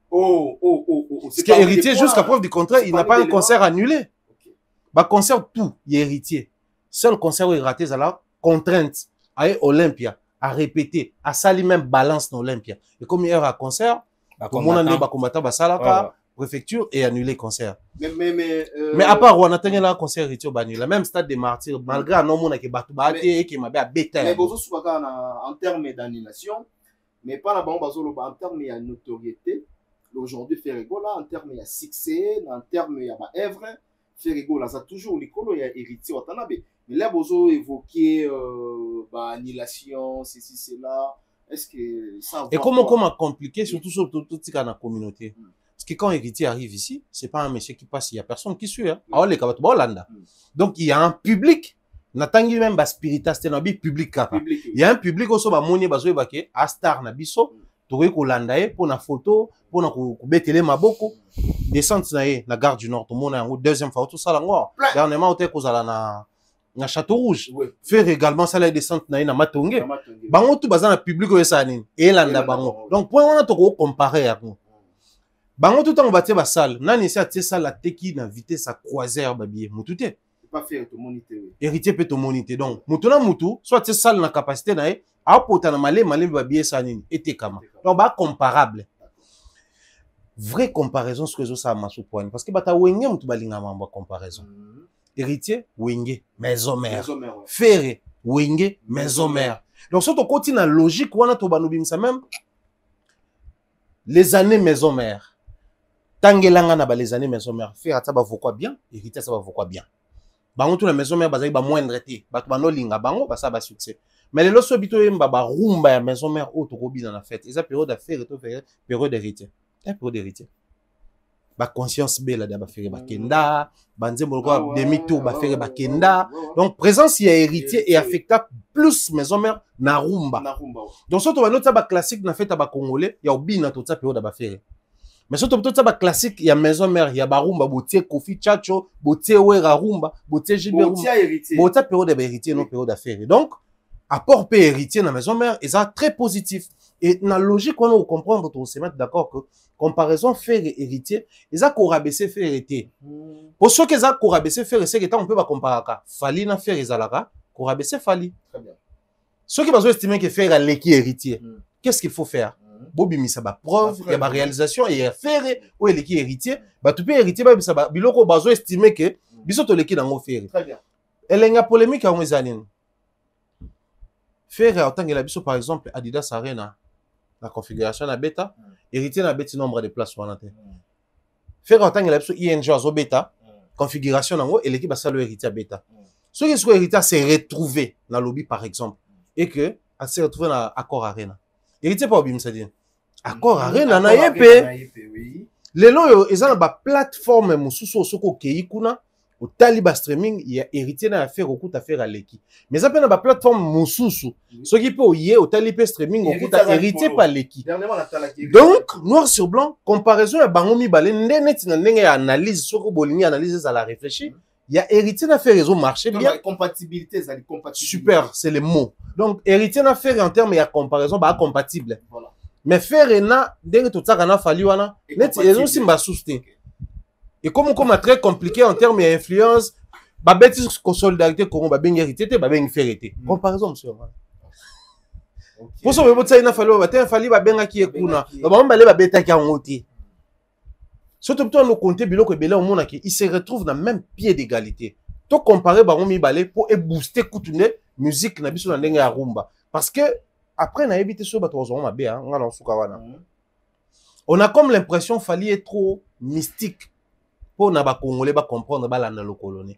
Parce que héritier, jusqu'à preuve du contraire, il n'a pas un concert annulé. Okay. Bah, concert tout, il est héritier. Seul concert où il est raté, c'est la contrainte à Olympia, à répéter, à salir même balance dans Olympia. Et comme il y a un concert, tout le monde a un combattant, préfecture et annuler le concert. Mais à part, on a tenu un concert héritier, le même stade des martyrs, malgré un homme qui a été qui m'a bêté. Mais en termes d'annulation, mais pas en termes de notoriété. Aujourd'hui, Ferrego, là, en termes de succès, en termes de œuvre, Ferrego, là, ça toujours l'école, il y a héritier au Tanabe. Mais là, vous avez évoqué annulation, ceci, cela. Est-ce que ça. Et comment compliqué, surtout sur tout ce qu'il y a dans la communauté? Parce que quand héritier arrive ici, c'est pas un monsieur qui passe, il n'y a personne qui suit. Hein. Alors, les Kabatou Hollanda. Donc, il y a un public. Natangi même ba spiritas te na bi public kapa. Il y a un public aussi ba moni ba zo ebake a star na biso. Touré ko landaye pour na photo pour na ko betele maboko descente na ye na gare du Nord tout le monde en deuxième fois tout ça là ngor dernièrement hôtel ko zala na Château Rouge faire également ça la descente na ye na Matonge bango tout bazana public o esa nini et landa bango donc point on a to comparer à nous bango tout temps batie ba salle nani si atie salle la teki na vitesse à croisière babie mutute pas faire to moniter héritier peut to moniter donc mutuna mutu soit tie salle na capacité na ye a pota na malé ba bien ça nini était kama donc ba comparable vraie comparaison ce que ça m'a sous point parce que bata wenge mutu balinga mamba comparaison héritier wenge maison mère ferré wenge maison mère donc surtout continue la logique wana to banobim ça même les années maison mère tangelanga na ba les années maison mère faire ça ba vokwa bien héritier ça ba vokwa bien bango tout la maison mère bazali ba moindre té bato banolinga bango ba ça ba succès. Mais les lois bito yemba ba rumba ya maison mère auto kobi dans la fête. Esa période d'affaires et tout période d'héritier. Un période d'héritier. Ba conscience belle da ba faire ba kenda, ba nzembo ko demi tour ba faire ba kenda. Donc présence il y a héritier et affecta plus maison mère na rumba. Donc surtout ba notre ba classique na fête ba congolais, ya obina toute sa période ba faire. Mais surtout tout ça ba classique il y a maison mère, il y a ba rumba, botie Kofi Chacho, botie Wera rumba, botie Gilbert rumba. Botie période ba héritier non période d'affaires. Donc apport père héritier dans la maison mère est très positif et dans la logique on va comprendre on se mettre d'accord que comparaison faire héritier ils a rabaisser faire héritier pour ceux qui ont rabaisser faire c'est que on peut pas comparer fali na faire ezalaka rabaisser fali très bien ceux qui vont estimer que faire l'équipe héritier qu'est-ce qu'il faut faire bobimisa ba preuve il y a ba réalisation et faire ou l'équipe héritier ba tout peut héritier ba bisa ba biloko bazo estimer que biso to l'équipe dans faire très bien elenga polémique à ngezanine faire autant que la biso par exemple Adidas Arena la configuration na bêta héritier na bêti nombre de places wana te faire autant que la biso ING azo bêta configuration nango et l'équipe ça le héritier bêta ceux qui sont héritier s'est retrouvé dans lobby par exemple et que a s'est retrouvé dans Accord Arena héritier pas obim ça dit Accord Arena na yepé lelo yo ezana ba plateforme mususu soko kei kuna au taliba streaming il y a héritier na affaire au coup affaire à l'équipe mais ça peut na ba plateforme mosusu ce qui peut y au taliba streaming au coup héritier par l'équipe donc noir sur blanc comparaison à bango mibale ndene tina ndenge ya analyse soko bolingi analyse ça la réfléchir il y a héritier na faire réseau marché bien compatibilité ça compatibilité super c'est le mot donc héritier na faire en termes ya comparaison ba compatible voilà mais faire na ndenge tout ça kana fali wana net réseau simba souste et comme on très compliqué en termes d'influence ba bêtise solidarité Congo ba bengi héritier te ba bengi ferité comparaison monsieur pour ça vous ça ina fali ba te fali ba benga ki ekuna ba mbale ba beta ki ngote surtout toi nous compter biloko ebele au monde qui il se retrouve dans le même pied d'égalité to comparer ba ngomi balé pour booster kutune musique na biso na ndenge ya rumba parce que après na éviter so ba tozo ma be ngala suka wana on a comme l'impression fali est trop mystique pour na ba congolais ba comprendre ba la na lokolone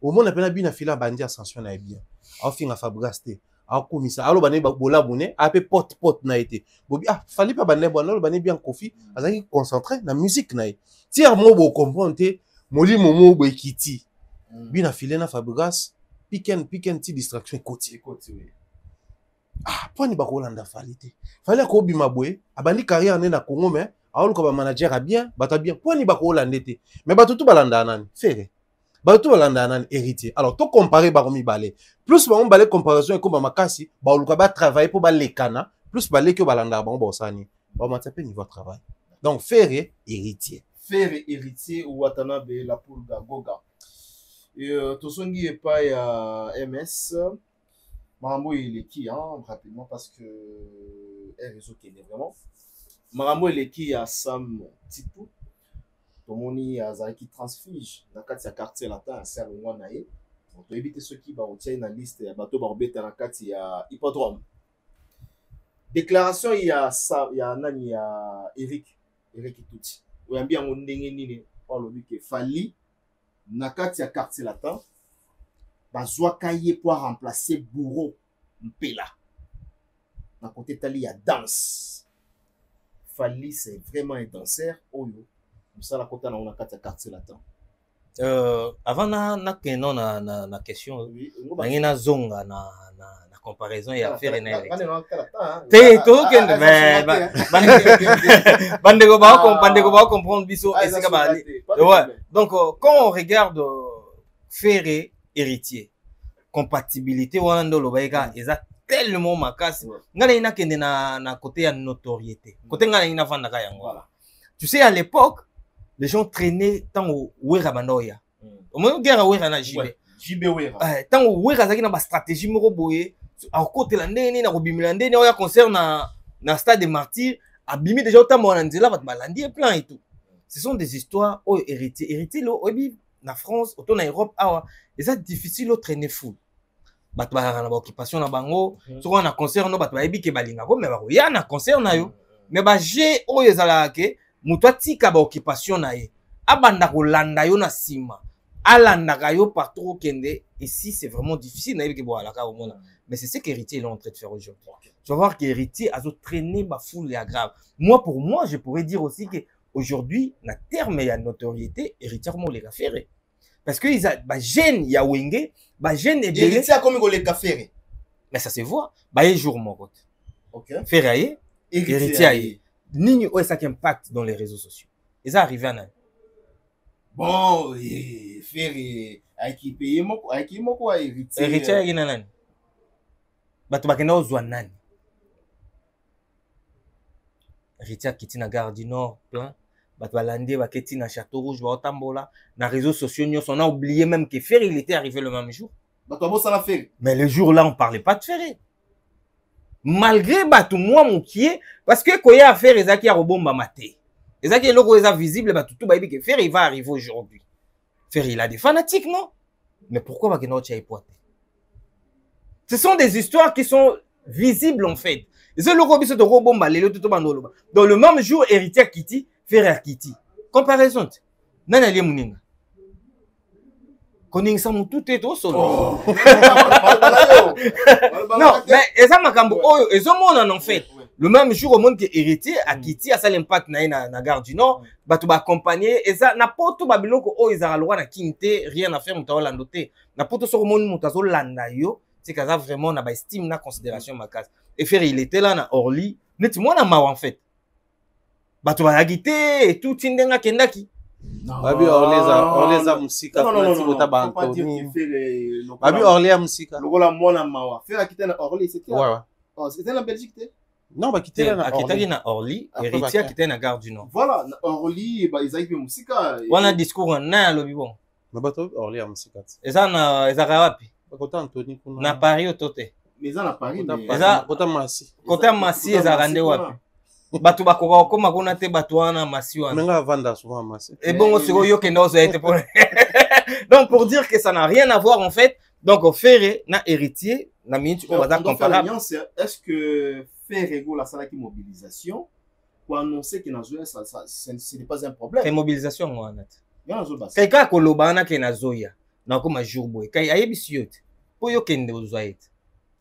au monde appelle bina fila bandi ascension na bien au finga fabricaste au komisa alo bane bola bune a pe pot na été bobi fali pa bane bon bane bien kofi azaki concentré na musique na ti a mo bo comprendre moli momo bo ekiti bina file na fabricaste piken ti distraction côté point ni ba kolanda fali te fali ko bima boye abandi carrière na Congo mais alors que ba manager a bien bata bien point ni ba kolanda te mais ba tout balanda nani fere ba tout balanda nani héritier alors to comparer ba komi balé plus ba balé comparaison ko ba makasi ba luka ba travailler pour ba lekana plus ba leki balanda ba bosani ba matape niveau travail donc fere héritier ou Watanabe la Pulga Goga et tosongi e pa ya MS Marambo il est qui rapidement parce que réseau qui est vraiment Marambo il est qui à Sam Tipou tomoni azaki transfige na kati ya quartier latin c'est le mois naé donc éviter ceux qui ba otia na liste ya bato ba obeta na kati ya hippodrome déclaration il y a ça il y a nani ya Eric Tuti oyambi yango ndenge nini olobi ke fali na kati ya quartier latin bazwaka ye pour remplacer Bourreau Mpela na côté tali ya danse fali c'est vraiment un danseur oyo ça la côté na kati ya quartier latin avant na keno na question bangi na zonga na comparaison ya faire na te to kende bandeko ba comprendre biso esika ba ouais donc quand on regarde faire héritier compatibilité wana ndo lobaika eza tellement makasi ngana ina kende na côté ya notoriété côté ngana ina vanda yango voilà tu sais à l'époque les gens traînaient tant au Wera Bandoya au moins guerre Wera na JB Wera tant au Wera zaki na ba stratégie moko boye à côté la ndene na robimila ndene oya concert na stade des martyrs abimi déjà autant mon nzela bat balandi plein et tout ce sont des histoires oh héritier lo obi na France auto na Europe awa et ça difficile au traîner fou bat ba na occupation na bango so na concert no bat ba ebi ke balinga ko mais ba ya na concert na yo mais ba je o ezala ke muto atika ba occupation na ye abanda kolanda yo na sima alanda yo partout kende ici c'est vraiment difficile na ebi ke bo alaka au monde mais c'est ce qu'héritier est en train de faire aujourd'hui tu vas voir qu'héritier a traîné ma foule et grave moi pour moi je pourrais dire aussi que aujourd'hui na terme ya notoriété héritier mo les affaires parce que ils a ba jeune ya wenge ba jeune et héritier comme les affaires mais ça se voit ba un jour mon côté OK ferrailler héritier nini o ça qui impacte dans les réseaux sociaux ils arrivent à bon faire aki payer moko héritier ina nani bato bakenda ozwa nani héritier kiti na gare du Nord plein bato balandi baketi na Château Rouge baotambola na réseaux sociaux on a oublié même que Ferré il était arrivé le même jour bato bo ça la Ferré mais le jour là on parlait pas de Ferré malgré bato moi mokié parce que koya affaire ezaki ya robomba maté ezaki eloko eza visible bato tout bayebi que Ferré il va arriver aujourd'hui Ferré il a des fanatiques non mais pourquoi bakenda otia epoate ce sont des histoires qui sont visibles en fait. C'est le robot de robomba lelo tout bandolo. Dans le même jour héritier Kitty, Ferrer Kitty. Comparaison. Nana lié muninga. Koning sa mu tout est au solo. Non, mais eza makambo oyo ezomona en fait. le même jour au monde que héritier a quitté à ça l'impact na gare du Nord bato ba accompagner et ça na poto babiloko o ils a droit na kinte rien à faire muta landoté na poto so monde mutazo landa yo c'est kaza vraiment na ba estime na considération makas et faire il était là na Orly net moi na mawa en fait bato ba agité et tout tindenga kendaki babi Orly za musika non bota ba Anthony babi Orly ya musika lokola mwana mawa faire quitter na Orly c'était ouais c'était la Belgique t'es non ba quitter là na Orly héritier qui était na gare du Nord voilà Orly ba ils a musika wana discours na lobi bon mais bato Orly ya musika eza wapi kota Anthony kuna na Paris otote mais na Paris eza kota Masi eza rande wapi bato bakoka koma kuna te bato wana Masi wana menga vanda souvent Masi et bon siko yo kenda ozo été pour donc pour dire que ça n'a rien à voir en fait donc Ferré na héritier na minute on va comparer est-ce que Ferrego la salle qui mobilisation pour annoncer que na zoya ça ce n'est pas un problème c'est mobilisation wana ya zo bas kaka koloba na ke na zoya na koma jour boy kai ayebisi yo te po yo kende ozoya ete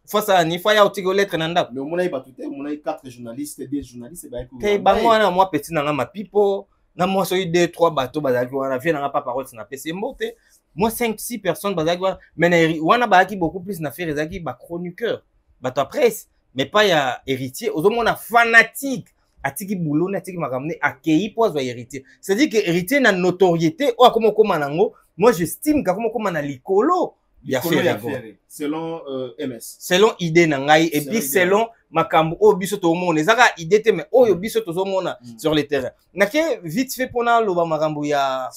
fois ça ni fois ya otiko lettre na ndako mais mona ba tuté mona 4 journalistes 2 journalistes ba ko kai bango wana moi petit na nga mapipo na moi so 2 3 bateau bazaki wana vie na pas parole na PC mbote moi 5 6 personnes bazaki wana mais wana bazaki beaucoup plus na faire ezaki ba chroniqueur bato presse mais pas ya héritier aux hommes fanatique atiki boulot na atiki makamne akei pour héritier c'est-à-dire que héritier na notoriété o comme nango moi j'estime que comme na likolo ya faire selon MS selon idée na ngai et puis selon makambo o biso to mona ezaka idée te mais oyo biso to zo mona sur le terrain na ke vite fait pona loba makambo ya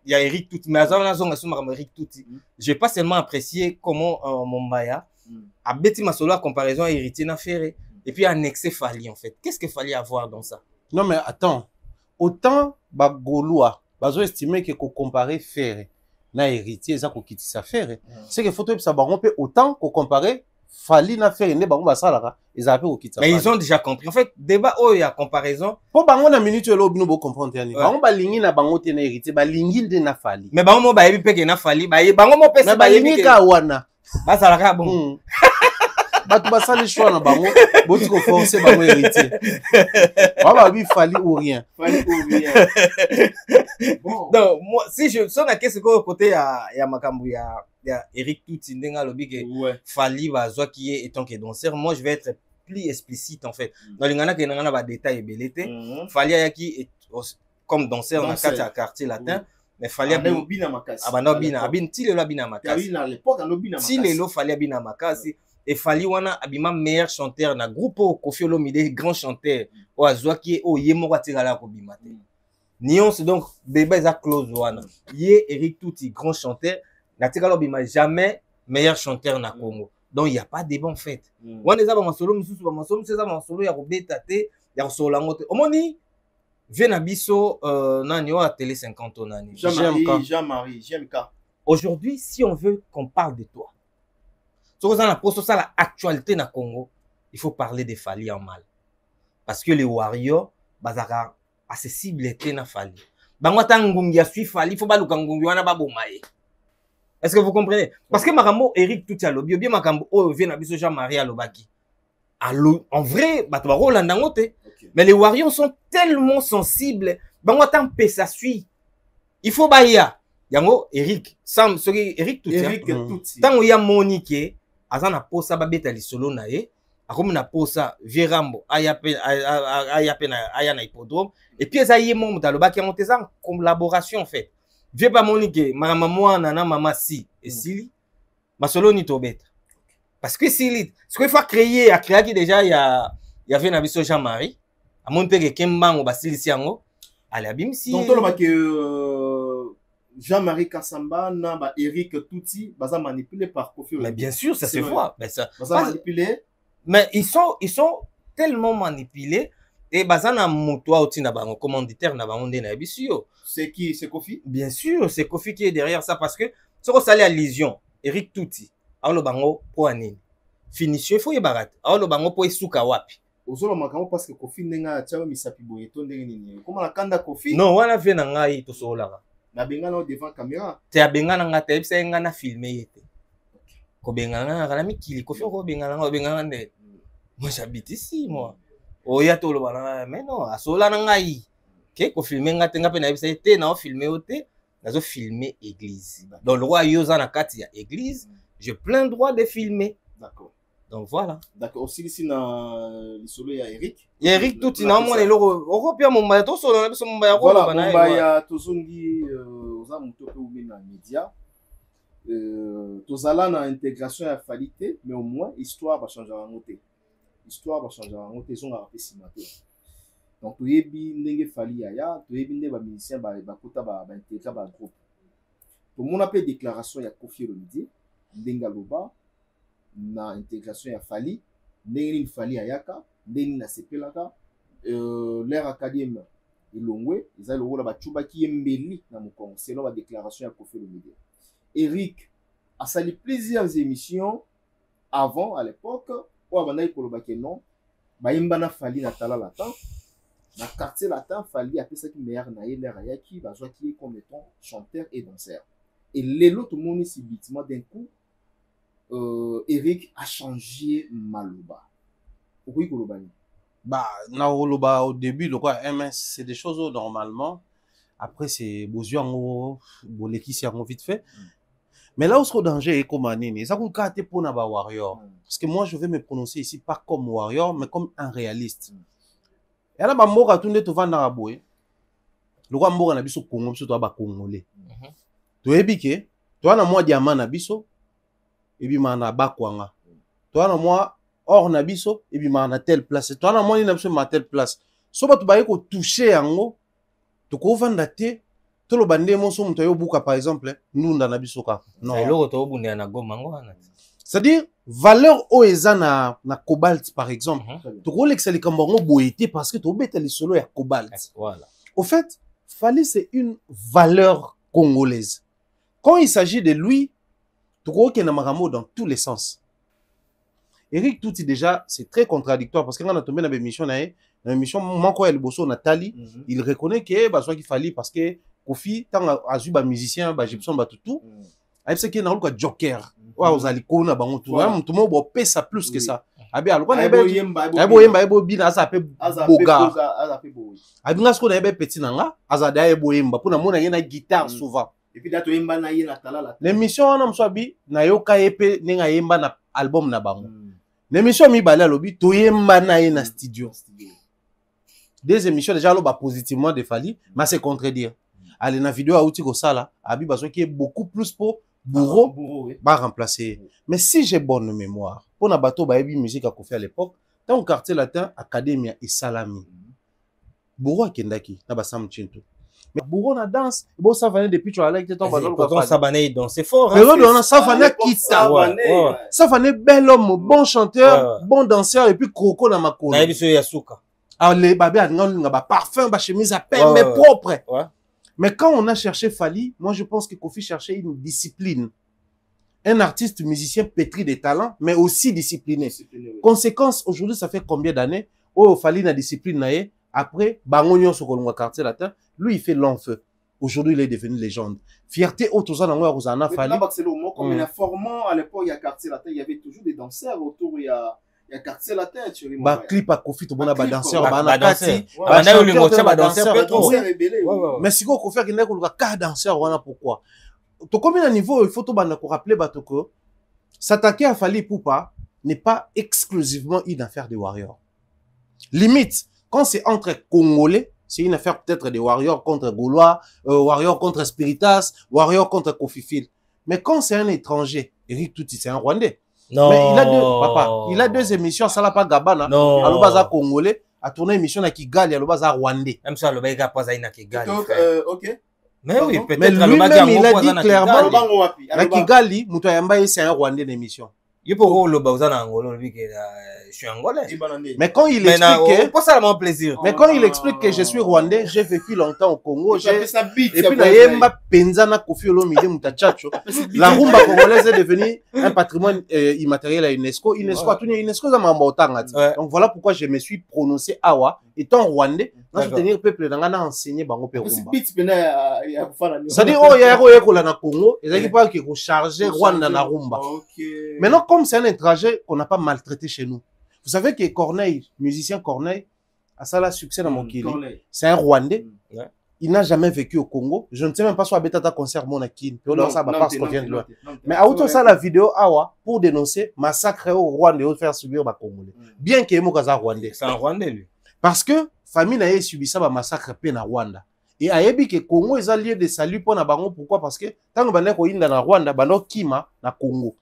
ya Eric Touti mais azana zonga so makambo Eric Touti j'ai pas seulement apprécié comment Mombaya a bêti ma solo à comparaison à héritier na Ferré et puis annexé Fali en fait. Qu'est-ce qu'il fallait avoir dans ça? Non mais attends, autant ba Gaulois bazo estimer que ko comparer Ferré na héritier ça ko kitisa Ferré. C'est que photo ça ba romper autant ko comparer Fali na Ferré ne ba ngba sala ils a peu ko kitisa. Mais ils ont déjà compris en fait débat oh il y a comparaison. Po bango na minute lo bino bo comprendre yani. Bango ba lingi na bango te na héritier ba lingi de na Fali. Mais bango mo ba yebi peke na Fali ba bango mo pesa ba lingi ka wana. Basa la bon. Bato basali choix na bango boti ko forcer bango héritier baba bi Fali ou rien bon donc moi si je sonne à qu'est-ce que côté ya makambu ya Eric Touti ndenga lobi que Fali bazwa qui est étant que danseur moi je vais être plus explicite en fait dans lingana que ngana ba détail belete Fali ya qui comme danseur na kati ya quartier latin mais Fali abina makasi abin ti lelo abina makasi à l'époque abina makasi ti lelo Fali abina makasi et Fali wana abima meilleur chanteur na groupe Koffi Olomide grand chanteur o azwa qui o yemo kwa tigala ko bima te nuance donc débat za close wana ye Eric Touti grand chanteur na tigala bima jamais meilleur chanteur na Congo donc il y a pas débat en fait wana za ba masolo misusu ba masolo za masolo ya kobeta te ya kosola ngote omoni vient biso nani o à télé 50 ans nani Jean-Marie JMK aujourd'hui si on veut qu'on parle de toi sur la poste ça la actualité na Congo il faut parler de Fali en mal parce que les warriors bazaka accessible était na Fali bango tangungi ya suit Fali faut ba lukangungi wana ba bomaye est-ce que vous comprenez parce que makambo Eric Touti alobi bien makambo o vient na biso Jean-Marie alobaki allo en vrai bato ba rolanda ngote mais les warriors sont tellement sensibles bango tan pesa suit il faut ba ya yango Eric Sam soki Eric Touti tango ya Monique azana posa babeta lisolo na ye akomi na posa Vierambo aya na hippodrome et puis ça y est mon talobaki en en collaboration en fait vie pas Monique mama mwana na mama si et sili masolo ni tobeta parce que sili ce qu'il faut créer a créé déjà il y avait na biso Jean-Marie a mon père kembango basili siango ali abimsi donc to que Jean-Marie Kassamba, Namba, Eric Touti, baza manipulé par Koffi Olomide. Mais bien sûr, ça se voit. Mais ça, baza manipulé. Mais ils sont tellement manipulés et baza na moto outi na bango commanditaire na bango na bisio. C'est qui? C'est Koffi? Bien sûr, c'est Koffi qui est derrière ça parce que ce qu'on s'allait à Légion, Eric Touti, alors le bango pour anine. Finition, il faut y barat. Alors le bango pour isuka wapi. Ozolo makambo parce que Koffi ndenga tiawe misapi boyeto ndenge nini. Comment la kanda Koffi? Non, wana vient na ngai to solara. Na bengana devant caméra. Te abengana nga te bisa nga na filmer yete. Ko bengana nga na mikili Koffi ko bengana nga nde. Moi, j'habite ici, moi. Oya to lobana, mais non, asola na ngai. Ke ko filmer ngate ngape na bisa te na filmer ote, nazo filmer église. Donc le roi yoza na kati ya église, j'ai plein droit de filmer. D'accord. Donc voilà. D'accord. Aussi ici na lisolo ya Eric. Eric tout ina mo le loko, okopia momba to solo na biso momba ya ko voilà, bana. Momba ya tozongi oza muto pe umi na média. Tozala na intégration ya qualité, mais au moins histoire va changer en côté. Histoire va changer en côté, ils ont rappelé si matin. Donc toyebi ndenge fali ya toyebi ndenge ba musicien ba kota ba intégrer ba groupe. To mon appel déclaration ya Koffi Olomide ndenge loba na intégration ya fali ndenge ni fali ayaka ndenge na sepelaka l'air académie elongwe ezali lokola bachuba ki embeli na mokongo selon ba déclaration ya Koffi Olomide. Eric a sali plusieurs émissions avant à l'époque où abandai kolobaki non bayimba na fali na tala latin na quartier latin fali apesa ki meilleur na ye l'air ayaki bazwa ki comme étant chanteur et danseur et lelo tout le monde ici bitima d'un coup Eric a changé maloba pourquoi kolobani bah na oloba au début le quoi MS c'est des choses normalement après c'est besoin boleki si en vite fait. Mais là où ce danger est comme Anini, ça vous carte pour na ba warrior. Parce que moi je vais me prononcer ici pas comme warrior mais comme un réaliste. Et là ba mboka tunde to vanda raboye. Le roi mboka na biso Congo biso to ba congolais. To ebike, to na moi diamant na biso et bi mana ba kwanga. To na moi or na biso et bi mana telle place. To na moi ni na biso ma telle place. So ba to ba ko toucher yango to ko vanda te. Tout le bandé mon son mutoyo buka par exemple nous na biso ka non eloko to bunde na goma ngwana c'est-à-dire valeur oeza na cobalt par exemple to ko lexali kambongo boité parce que to beta les solo ya cobalt voilà au fait Fally c'est une valeur congolaise quand il s'agit de lui to ko ke na makambo dans tous les sens. Eric Touti déjà c'est très contradictoire parce que quand on a tombé dans l'émission na émission manko el bosso Nathalie il reconnaît que bah soit qu'il Fally parce que Koffi tant a ba musicien ba Gibson ba tout a ce qui na ko joker wa ozali kona bango tout tout mo bo pesa plus que ça abi aloko na yemba ebo bina asa pe boga abi ngasko na yebe petit nanga azada ebo yemba pona mona yena guitare souvent et puis dato yemba na yena talala l'émission na mswabi na yoka yepe ninga yemba na album na bango l'émission mi bala lobi to yemba na yena studio des émissions déjà lo ba positivement de Fally mais c'est contredire. Allez na vidéo outi ko sala abi baso qui est beaucoup plus pour bourreau va remplacer. Mais si j'ai bonne mémoire pour na bateau ba ebi musique à Koffi à l'époque dans le quartier latin académie et salami bourreau kendaki na ba sam chinto mais bourreau na danse bon ça venait depuis tu allais que ton bazol ko ça vanait donc c'est fort mais on ça venait kita ça venait bel homme bon chanteur bon danseur et puis croko na makolo na biso ya suka allez babé a nga parfum ba chemise à peine mais propre. Mais quand on a cherché Fally, moi je pense que Koffi cherchait une discipline. Un artiste musicien pétri de talent, mais aussi discipliné. Conséquence, aujourd'hui, ça fait combien d'années? Oh, Fally na discipline nae. Après, Bangonyon sur le quartier latin, lui il fait long feu. Aujourd'hui, il est devenu légende. Fierté autour de ça, Rosana Fally. Comme informant à l'époque, il y a quartier latin, il y avait toujours des danseurs autour, il y a quartier latin, tu vois. Ba clip à Koffi, tout le monde a danseur, ba danseur. Mais si vous Koffi a gagné ka danseur, voilà pourquoi. To combien de niveau il faut tout banda ko rappeler batoko. S'attaquer à Fally Ipupa n'est pas exclusivement une affaire des warriors. Limite, quand c'est entre Congolais, c'est une affaire peut-être des warriors contre Gaulois, warriors contre Spiritas, warriors contre Koffi Fil. Mais quand c'est un étranger, Eric Touti, c'est un Rwandais. Non. Mais il a deux émissions, ça l'a pas Gabana. Non. À l'Obaza Congolais, à tourner émission à Kigali, à l'Obaza Rwandais. Même ça, l'Obaza pas à Kigali. Ok. Mais oui, peut-être. Mais lui-même, il a dit clairement, à Kigali, Moutayamba, c'est un Rwandais d'émission. Il peut voir l'Obaza en Angola, lui, que je suis angolais. Mais quand il explique pas ça mon plaisir. Mais quand il explique que je suis Rwandais, j'ai vécu longtemps au Congo, et puis Naïemba Penzana Koffi Olomide Mutachacho, la rumba congolaise est devenue un patrimoine immatériel à UNESCO. UNESCO a tenu UNESCO dans ma. Donc voilà pourquoi je me suis prononcé Awa, étant Rwandais, dans soutenir le peuple d'Angana enseigné Bango Rumba. C'est-à-dire, oh, il y a un Congo, et il pas qu'il faut charger Rwanda na rumba. Maintenant, comme c'est un étranger qu'on n'a pas maltraité chez nous, Vous savez que Corneille, musicien Corneille, a ça là succès dans mon Kili. Corneille. C'est un Rwandais. Ouais. Il n'a jamais vécu au Congo. Je ne sais même pas si Abetata concert mon Akin. Ça va parce qu'on vient de loin. Mais à autant ça la vidéo awa pour dénoncer massacre au Rwanda et faire subir les Congolais. Bien qu'il y ait un Rwandais. C'est un Rwandais lui. Parce que famille n'a subi ça massacre peine à Rwanda. Et à Yebi que Congo est un lieu de salut pour na bango. Pourquoi? Parce que tant que bande ko inda na Rwanda, bando kima na Congo.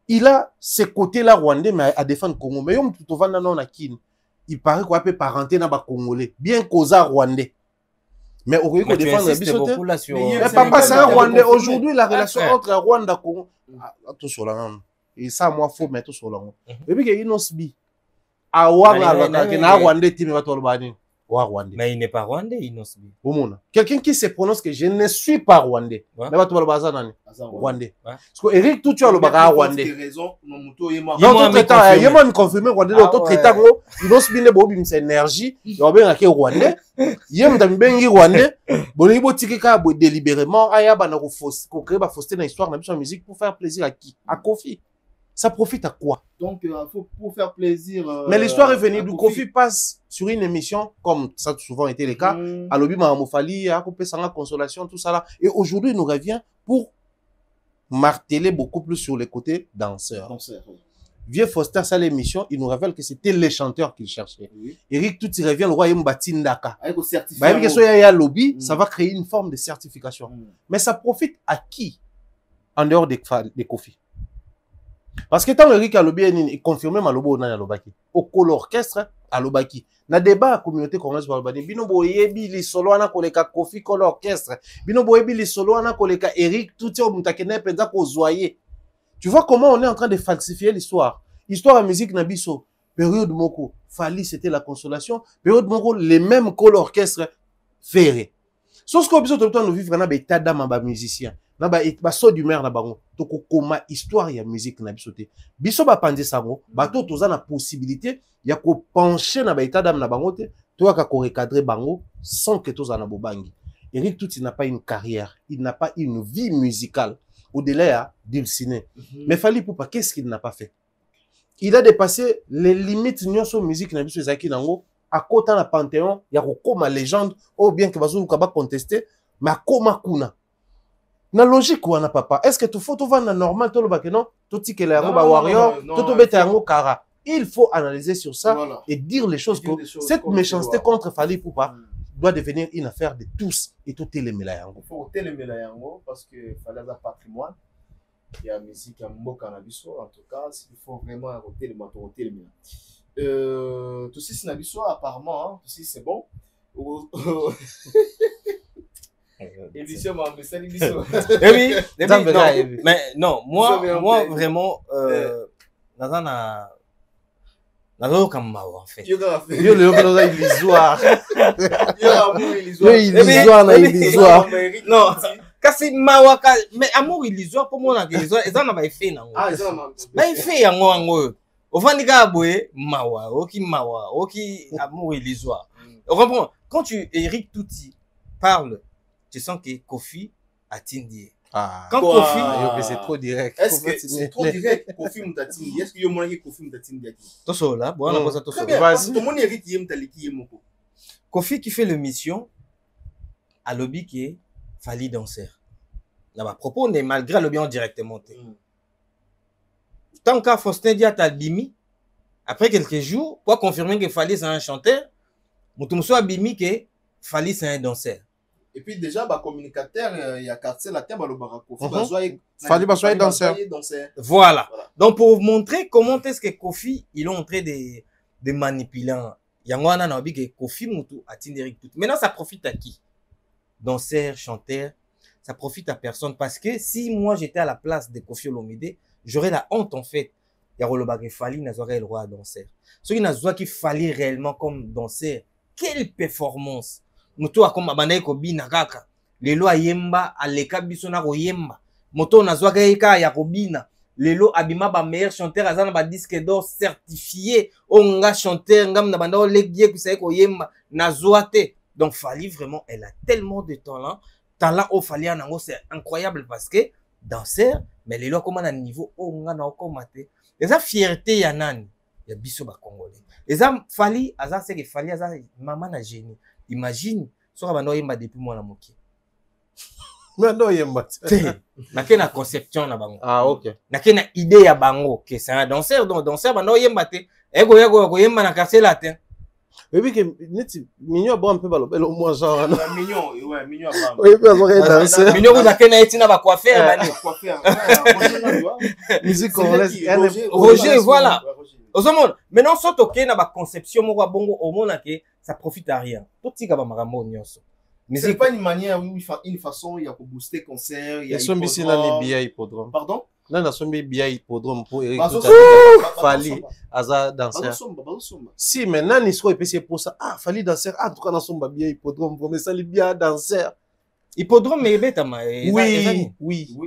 Il a ce côté là rwandais mais à défendre Congo. Mais yom tout vanda non na kin. Il paraît qu'on peut parenté na ba Congolais. Bien qu'aux Rwandais. Mais au lieu de défendre les bisotés, mais papa, c'est un Rwandais. Aujourd'hui, la relation entre Rwanda et Congo, tout sur la main. Et ça, moi, faut mettre tout sur la main. Et puis, il y a une autre vie. Mais il n'est pas rwandais, Inosbi. Quelqu'un qui se prononce que je ne suis pas rwandais. Rwandais. Parce que Eric, tout tu as le bagarre rwandais. Non, tout traitant, il y a une confirmé rwandais, tout traitant, Inosbi ne bobi une énergie, il y a bien un rwandais. Il y a un bengi rwandais. Bon, il y a délibérément, il y a un créer une fausseté dans l'histoire de la musique pour faire plaisir à qui? À Kofi. Ça profite à quoi? Donc, pour faire plaisir. Mais l'histoire est venue d'où Kofi passe sur une émission, comme ça a souvent été le cas, à l'Obi Mahamofali, à Coupé Sanga Consolation, tout ça là. Et aujourd'hui, il nous revient pour marteler beaucoup plus sur les côtés danseurs. Oui. Vieux Foster, ça l'émission, il nous révèle que c'était les chanteurs qu'il cherchait. Oui. Eric, tout il revient, le roi Mbatindaka. Avec le certificat. Lobby, ça va créer une forme de certification. Mais ça profite à qui en dehors des Kofi? Parce que tant Eric Alobi est confirmé Malobo na Alobaki. Au col orchestre Alobaki. Na débat à communauté congolaise Alobaki. Bino boyebi li solo ana koleka Kofi col orchestre. Bino boyebi li solo ana koleka Eric tout au mutakene penza ko zoyer. Tu vois comment on est en train de falsifier l'histoire. Histoire à musique nabiso. Période moko. Fali c'était la consolation. Période moko les mêmes col orchestre ferré. Sauf que biso tout nous vivre na ba état d'âme ba musicien. Na ba so du maire na bango to ko koma histoire ya musique na bisoté biso ba pandi sango ba to toza na possibilité ya ko pencher na ba état d'âme na bango te to ka ko recadrer bango sans que toza na bobangi. Eric Touti n'a pas une carrière, il n'a pas une vie musicale au-delà du cinéma. Mais Fally Ipupa, qu'est-ce qu'il n'a pas fait? Il a dépassé les limites de musique na biso ezaki nango à côté na panthéon ya ko koma légende ou bien que bazo ka ba contester mais koma kuna. Na logique wana papa, est-ce que tu faut tout vendre normal tout le bac non tout ticket la roba warrior tout bête yango kara. Il faut analyser sur ça et dire les choses que cette méchanceté contre Fally Ipupa doit devenir une affaire de tous et tout les yango. Il faut les yango parce que Fally a patrimoine et la musique a mot cannabis en tout cas, il faut vraiment arrêter le matériel tout si nabiso apparemment tout si c'est bon. Émission, mais non, moi vraiment, Nazo comme en fait. Yo le illusoire. Illusoire. Non, kasi mawa mais amour illusoire pour moi illusoire, ça n'a pas fait non. Ah, ça n'a pas fait yango. Ovandika boye mawa, oki amour illusoire. On comprend quand tu Eric Touti parle, tu sens que Kofi a tindi. Quand Kofi, c'est trop direct. Est-ce que c'est trop direct Kofi mutatindi? Est-ce que yo mona que Kofi mutatindi aquí? Tout ça là, bon on a posé tout ça. Tout le monde Eric yem taliki yemoko. Kofi qui fait l'émission à lobby qui est Fally danseur. Là bas propos n'est malgré le bien directement. Tant qu'à Faustin Dia Talbimi après quelques jours pour confirmer que Fally c'est un chanteur, mutumso abimi que Fally c'est un danseur. Et puis déjà, bah, communicateur, il y a quartier latin, bah, le barako. Fally Basoy danseur. Voilà. Donc, pour vous montrer comment est-ce que Kofi, ils ont en train de manipuler. Il y a un an que Kofi Moutou a Eric Touti. Maintenant, ça profite à qui? Danseur, chanteur. Ça profite à personne. Parce que si moi, j'étais à la place de Kofi Olomide, j'aurais la honte, en fait. Il y a le bagage Fally, n'aurait le droit à danseur. Ceux qui n'ont qui Fally réellement comme danseur, quelle performance! Moto akoma banaye ko bina kaka lelo ayemba aleka biso na ko yemba moto na zwaka eka ya ko bina lelo abima ba meilleur chanteur azana ba disque d'or certifié onga chanteur ngam na banda olegie ku sai ko yemba na zwate. Donc Fally vraiment elle a tellement de talent au Fally nango c'est incroyable parce que danseur mais lelo comme na niveau onga na ko maté et ça fierté ya nani ya biso ba Congolais. Eza Fally aza c'est que Fally aza maman na génie. Imagine soka bando yemba depuis moi na moki. Mando yemba. Nake na conception na bango. Ah OK. Nake na idée ya bango que c'est un danseur donc danseur bando yemba te. Ego yemba na quartier latin. Et puis que neti mignon bon un peu balobelo moi genre mignon bam. Oui puis azore danser. Mignon vous akena etina ba coiffeur bani. Musique congolaise. Roger voilà. Ozomona maintenant so toke na ba conception moko bongo omona que ça profite à rien. Tout tika ba makambo nyonso. Mais c'est pas une manière, une façon, il y a pour booster concert, il y a hippodrome. Pardon? Là, on a bien hippodrome pour Eric Fally, Aza danser. Si maintenant, il soit épicé pour ça. Ah, Fally danser. Ah, en tout cas, on a bien hippodrome. Mais ça, il bien danser. Hippodrome, mais bêta, oui.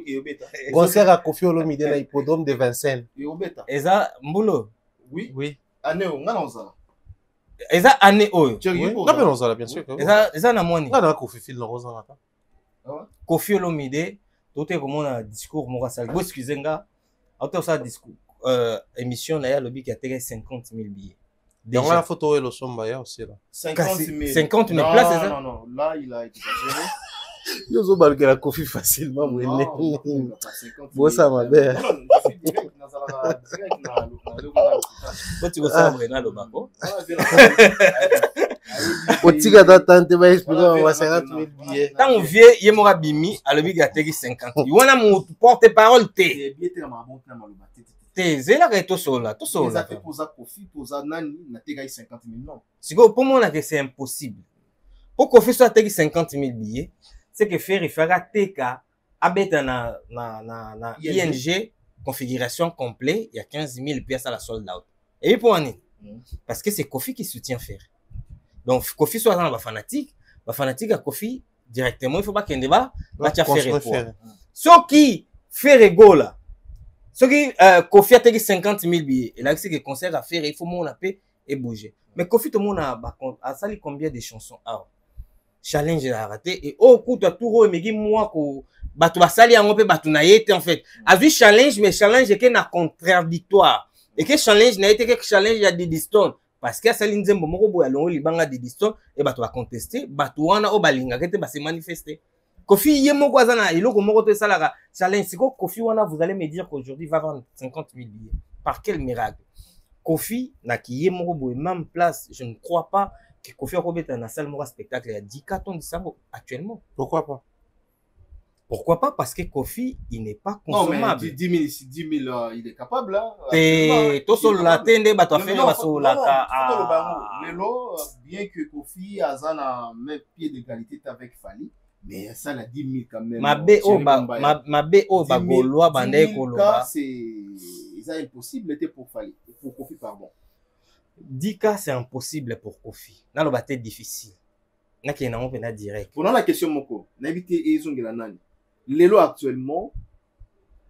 Concert à Kofi Olomide na hippodrome de Vincennes. Et ça, Mboulo? Oui. Année, on a ça. Eza année oyo. Non mais non ça bien sûr. Eza na moni. Na Kofi fil na rosa nata. Kofi Olomide, tout est comme un discours moko sala. Bo excusez-nga. Auto ça discours émission na ya lobi qui a tiré 50 000 billets. Donc la photo et le somba ya aussi là. 50 000 places c'est ça? Non, là il a exagéré. Yo zo balka la Kofi facilement mwene. Bo ça ma belle. Tu go ça Brenna lo bako. Otika tante ba expliquer on 50 000 billets. Tant vieux yemora bimi alobi ga teki 50. Yona mo porte parole te. Te zela ka to sola. Ça fait poser Kofi, poser nani na teka 50 000 non. Siko pour moi que c'est impossible. Pour Kofi soit teki 50 000 billets, c'est que faire fera teka abeta na ING configuration complète, il y a 15 000 pièces à la sold out. Et pour année, parce que c'est Kofi qui soutient Fer. Donc Kofi soit dans la fanatique à Kofi directement, il faut pas qu'il ne va pas faire pour. Ce qui fait rigoler, ce qui Kofi a tenu 50 000 billets, et là c'est que concert à faire, il faut mon paix et bouger. Mais Kofi tout le monde a sali combien de chansons challenge a raté et au coup de tout mais moi ko batu basali yango pe batu na yete en fait a vu challenge mais challenge que na contradictoire et que challenge na été que challenge ya Didiston parce que sali nzembo moko boya longo libanga Didiston et batu ba contester batu wana o balinga kete ba se manifester Kofi ye moko azana iloko moko te salaka challenge siko Kofi wana vous allez me dire qu'aujourd'hui va vendre 50 000 billets par quel miracle Kofi na ki ye moko boya même place je ne crois pas que Kofi Akobeta dans la salle mora spectacle il y a 10 cartons de sango actuellement. Pourquoi pas? Pourquoi pas? Parce que Kofi, il n'est pas consommable. Non, mais 10 000, il est capable. Là. T'es tout seul la tende, bah toi faire basso la ka. Bien que Kofi a un même pied d'égalité avec Fally, mais ça la 10 000 quand même. Ma BO ba goloa bandé koloba. C'est impossible pour Fally, pour Kofi pardon. 10K c'est impossible pour Kofi. Là le bâté difficile. N'a qui n'a pas direct. Pour la question moko, n'invité ezongela nani. Lelo actuellement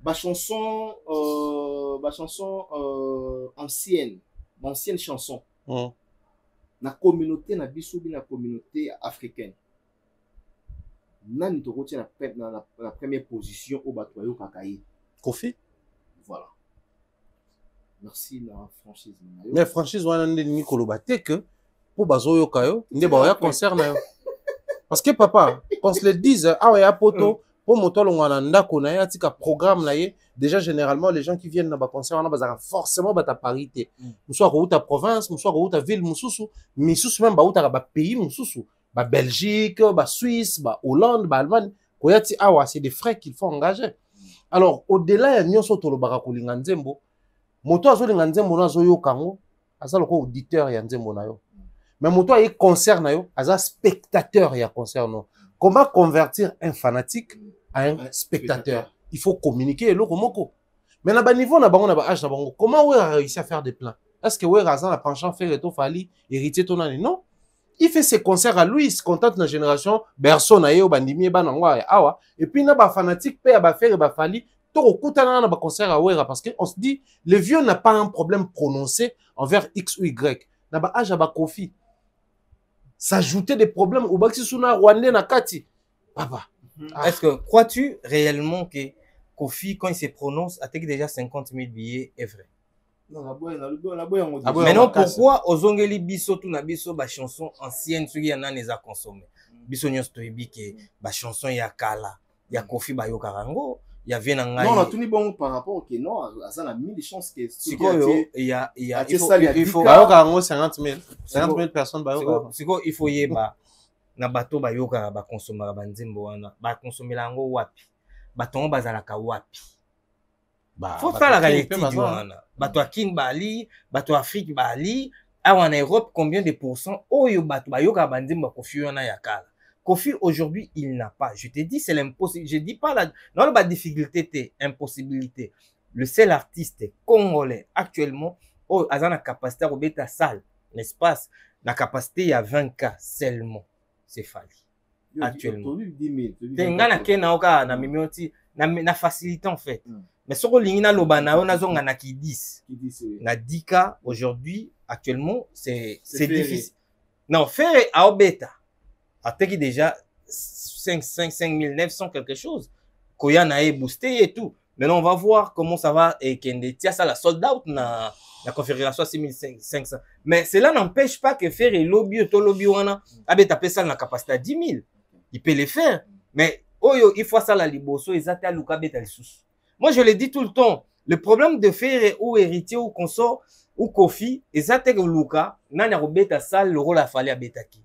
ba chanson ancienne chanson. Na communauté na biso na communauté africaine. Nani to retient la première position au batoyo kakaye. Kofi. Voilà. Merci la franchise. Mais franchise wana ndeni koloba te que pour bazo yo kayo nde ba ya concert na yo. Parce que papa, qu'on se le dise ah ya poto pour moto longana ndako na ya tika programme na ye déjà généralement les gens qui viennent na ba concert wana bazaka forcément bata parité. Muso ko uta province, muso ko uta ville mususu, misusu même ba uta ba pays mususu, ba Belgique, ba Suisse, ba Hollande, ba Allemagne, ko yati awa c'est des frais qu'il faut engager. Alors au-delà ya nyonso to lo baka kolinga nzembo moto azolinga nzembo na azoyoka ngo aza loko auditeur ya nzembo na yo mais moto aye concert na yo aza spectateur ya concert no. Comment convertir un fanatique à un spectateur? Il faut communiquer eloko moko. Mais na ba niveau na bango na ba âge na bango comment ouais a réussi à faire des plans? Est-ce que ouais raza na penchant faire to Fally héritier ton année? Non, il fait ses concerts à lui, il se contente na génération berceau na ye o bandimi ba nangwa awa et puis na ba fanatique pe ba faire ba Fally parce qu'on se dit, le vieux n'a pas un problème prononcé envers X ou Y. N'a pas âge à Kofi. S'ajouter des problèmes au Baxi Suna Rwandais na Kati. Papa. Est-ce que crois-tu réellement que Kofi, quand il se prononce, a déjà 50 000 billets est vrai? Non, la boy en Ah, ouais. Maintenant, pourquoi ozongeli biso tout na biso ba chanson ancienne ceux qui en a les a consommé. Biso nyos toyebi ke ba chanson ya kala, ya Kofi Bayoka rango, ya vient en non, on a tout ni bon par rapport au non, ça a mis des chances que il faut Bayoka rango 50 000 personnes Bayoka. siko il faut yeba na bato Bayoka ba consommer ba nzembo wana, ba consommer lango wapi. Batongo bazalaka wapi. Faut faire la réalité du wana. Bato akin bali, bato Afrique bali, awa en Europe combien de pourcents oyo bato Bayoka ba nzembo Kofi wana ya kala. Kofi aujourd'hui il n'a pas. Je te dis c'est l'impossible. Je dis pas la non la difficulté c'est impossibilité. Le seul artiste congolais actuellement oh azana capacité à robeta salle, l'espace, la capacité il y a 20K seulement. C'est Fally. Actuellement. Tengana kena oka na mimioti na facilité en fait. Mais ce que l'ingina lobana on a zonga na ki 10. Na 10K aujourd'hui actuellement c'est difficile. Non, faire à obeta. Attaque déjà 5900 quelque chose. Koya na boosté et tout. Maintenant on va voir comment ça va et kende tia ça la sold out na la configuration 6500. Mais cela n'empêche pas que faire lobby to lobby wana abeta pesa na capacité à 10 000. Il peut le faire. Mais oyo il faut ça la liboso ezata luka beta lisusu. Moi je le dis tout le temps, le problème de faire ou héritier ou consort ou Kofi ezata que luka nana robeta sale le rôle a fallu à betaki.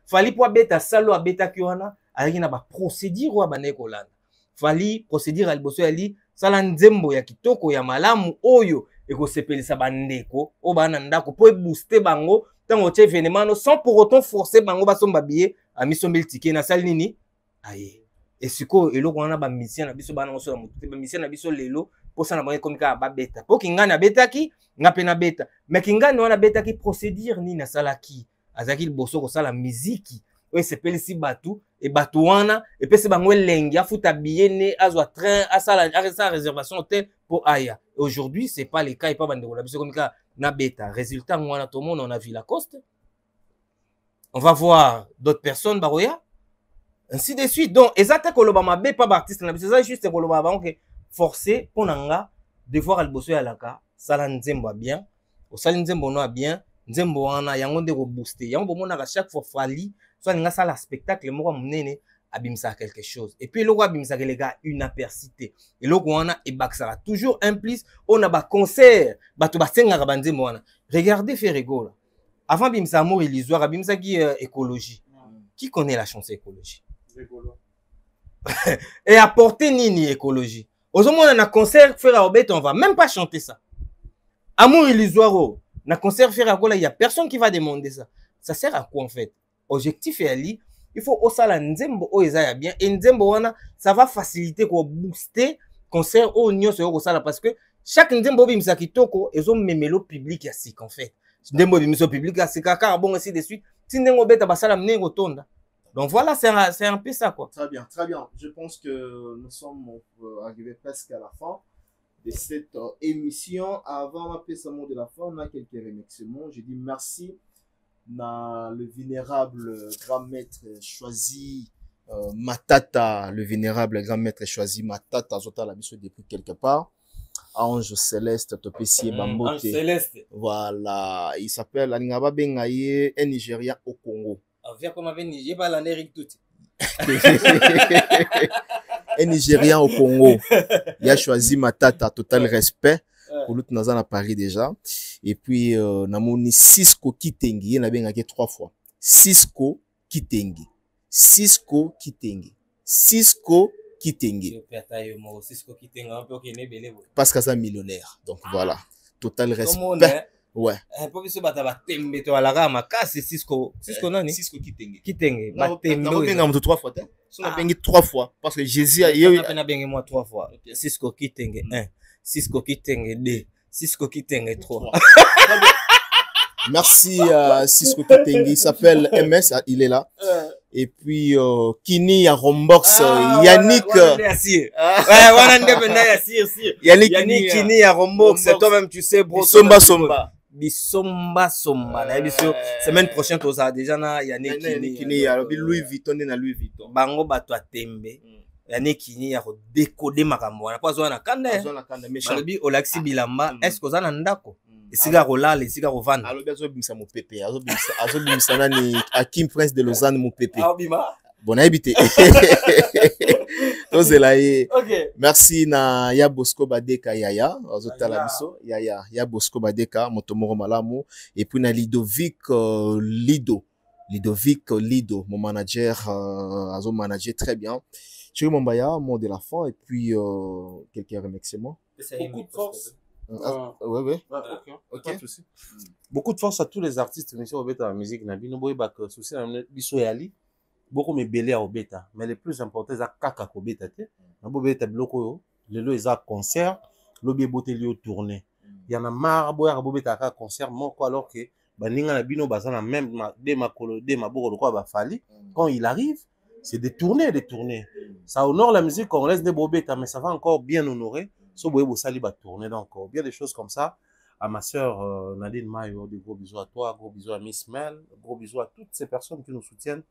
Fali pour beta salo beta kiwana avec na ba procédure wa banekolanda. Fali procédure alboso ali sala nzembo ya kitoko ya malamu oyo ekosepelisa bandeko o bana ndako po booster bango tango tie événement sans pour autant forcer bango basomba billet a misombe ticket na sali nini aye et siko eloko wana ba mission na biso bana ngoso na mutu ba mission na biso lelo po sana ba komika ba beta po kingana betaki ngape na beta mais kingana wana betaki procédure ni na salaki azaki liboso kosala miziki oyo sepelisi batu e batu wana epesi bango elengi afuta billet ne azwa train asala réservation hôtel pour aya. Aujourd'hui c'est pas le cas et pas bandeko na biso komika na beta résultat wana tout le monde on a vu la coste. On va voir d'autres personnes baroya ainsi de suite. Donc ezata koloba mabe pas artiste na biso ça juste koloba ba que forcer pour nanga devoir alboso ya laka sala nzembo bien o sala nzembo no bien nzembo wana yango ndeko booster yango bomona à chaque fois Fally soit nga sala spectacle moko munene abimisa quelque chose et puis loko abimisa les gars une apercité et loko wana e baxara toujours implice on a ba concert bato basenga ba nzembo wana. Regardez Ferrego là avant bimisa amour illusoire abimisa qui écologie. Qui connaît la chanson écologie et apporter nini écologie ozomona na concert faire obet on va même pas chanter ça amour illusoire na concert faire akola il y a personne qui va demander ça. Ça sert à quoi en fait? Objectif est ali il faut osala nzembo o ezaya bien et nzembo wana ça va faciliter ko booster concert o nyonso yo kosala parce que chaque nzembo bimisa kitoko ezo memelo public ya sik en fait nzembo bimisa public ya sik aka bon ainsi de suite tindengo beta basala mnengo tonda. Donc voilà, c'est un peu ça quoi. Très bien, très bien. Je pense que nous sommes arrivés presque à la fin de cette émission. Avant le mot de la fin, on a quelques remerciements. Je dis merci à le vénérable grand maître choisi Matata, le vénérable grand maître choisi Matata, Zota la mission depuis quelque part. Ange Céleste, Topessier Bambote. Ange Céleste. Voilà, il s'appelle Aningaba Bengaye, un Nigérien au Congo. Viens comme avec Niger, pas l'Amérique tout. Un Nigérien au Congo. Il a choisi Matata, total respect. Pour l'autre, nous à Paris déjà. Et puis, namoni Cisco Kitengi. Il y en a 3 fois. Cisco Kitengi. Cisco Kitengi. Cisco Kitengi. Parce que c'est un millionnaire. Donc voilà. Total respect. Ouais. Pour que bata tembe to ala ma kasi Cisco nani Cisco Kitenge ba tembe on 3 fois hein on a bengi 3 fois parce que Jésus a eu a bengi moi 3 fois Cisco Kitenge 1 Cisco Kitenge 2 Cisco Kitenge 3. Merci à Cisco Kitenge, il s'appelle MS, il est là. Et puis Kini à Rombox, Yannick Yannick Kini à Rombox, toi-même tu sais bro. Bisomba na biso semaine prochaine toza déjà na Yannick Kini Louis Vuitton na Louis Vuitton bango bato atembe yani kini ya décoder makambo wana pas na kanda Azwa na kanda méchant. balobi olaxi bilamba Mm. est-ce que oza na ndako esika kolala esika kovanda alobi azobimisa mopepe azobimisa nani Hakim Prince de Lausanne mopepe abima bon nayebi te tozela ye. OK Merci na ya Bosco Badeka yaya azotala biso ya Bosco Badeka moto moko malamu et puis na Lidovic Lido mon manager azo manager très bien. Thierry Mombaya mot de la fin et puis quelques remerciements. Beaucoup de force. Ouais. OK. Pas de souci. Beaucoup de force à tous les artistes monsieur obeta la musique na bino boy bak souci na biso yali beaucoup me belé à obeta mais le plus important c'est kaka ko beta te na bobeta biloko yo lelo eza concert lobi boteli yo tourner yana mar boya bobeta ka concert moko alors que baninga na bino baza na même de makolo de maboko ko ba fali quand il arrive c'est de tourner. Ça honore la musique congolaise de bobeta mais ça va encore bien honorer so boye bo sali ba tourner donc bien des choses comme ça. À ma sœur Nadine Mayo, des gros bisous à toi, gros bisous à Miss Mel, gros bisous à toutes ces personnes qui nous soutiennent,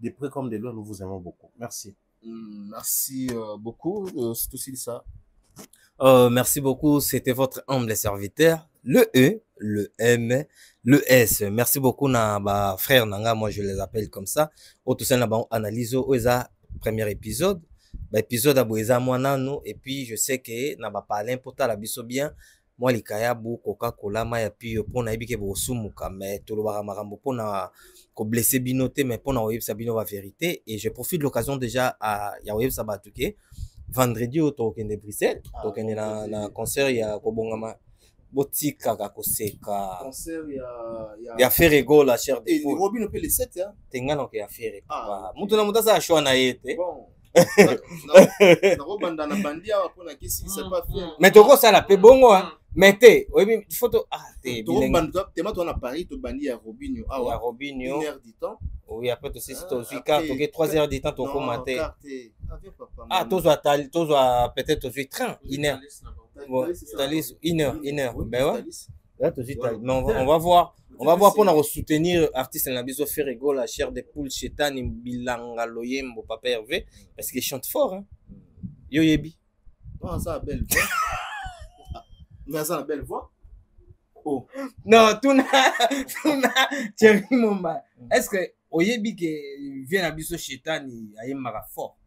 de près comme de loin, nous vous aimons beaucoup. Merci. Merci beaucoup, c'est aussi ça. Merci beaucoup, c'était votre humble serviteur, le E, le M, le S. Merci beaucoup na ba frère nanga, moi je les appelle comme ça. Otosen na ba analyse oza premier épisode. Ba épisode aboeza moi nano et puis je sais que na ba parler pour ta la biso bien. Moi les kayabu Coca-Cola ma ya puis pour na ibike bo sumuka mais to lo ba marambo pour na ko blesser binoté mais pour na web sabino la vérité et je profite de l'occasion déjà à ya web sabatuke vendredi au token de Bruxelles token na concert ya ko bongama botika ka koseka Concert ya faire rigole la chair de et poule Robin peut les 7 hein. tenga na ko ya faire mutu na mutasa shwa na yete Bon. Na bandi awa pona kesi c'est pas fait. mais toko sala pe bongo mettez oui photo te Tema toi na Paris to bandi ya Robinho awa ya Robinho 1 heure du temps. oui après to c'est to zika to 3 heures du temps to commenter Avec toi peut-être to train 1 heure Thalys 1 heure ben ouais là to mais on va voir pour nous soutenir artiste na biso faire rigole la chair de poule chetani bilanga loyembo papa Hervé parce qu'il chante fort hein yo yebi ça belle voix. Mais ça belle voix. Oh non tuna Thierry Momba est-ce que oyebi que vient na biso chetani ayemaka fort.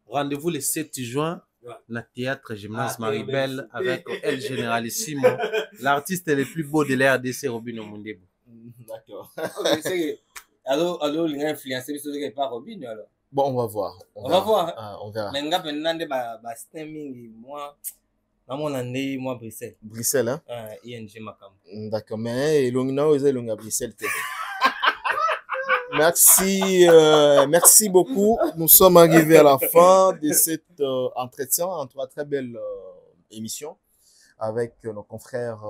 Rendez-vous le 7 juin na théâtre Gymnase Maribel avec El Generalissimo, l'artiste le plus beau de la RDC, Robinho Mundebo. D'accord. Alors, il a influencé sur ce pas Robinho alors. Bon, on va voir. On va voir. On verra. Mais nga penande ba stemming moi na mon année moi Bruxelles. Bruxelles hein. ING Makam. D'accord, mais longa aux longa Bruxelles. Merci beaucoup. Nous sommes arrivés à la fin de cet entretien, entre très belle émission avec nos confrères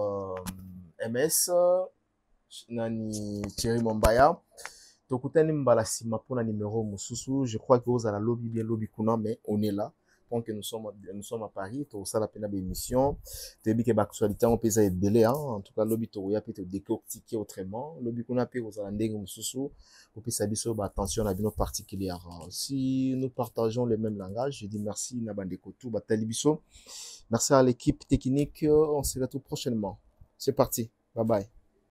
MS, Nani Thierry Mombaya. Tokutani mbala sima pour na numéro mususu. Je crois que vous allez lobby bien lobby kuna, mais on est là. Donc nous sommes à Paris, tout ça la peine d'émission. Tebi ke actualité on peut ça être belé hein. En tout cas lobby to ya peut décortiquer autrement. Lobby kuna pe aux ndenge mususu. Pour que ça biso ba attention à bino particulière. Si nous partageons le même langage, je dis merci na bandeko tout batali biso. Merci à l'équipe technique, on se retrouve prochainement. C'est parti. Bye bye.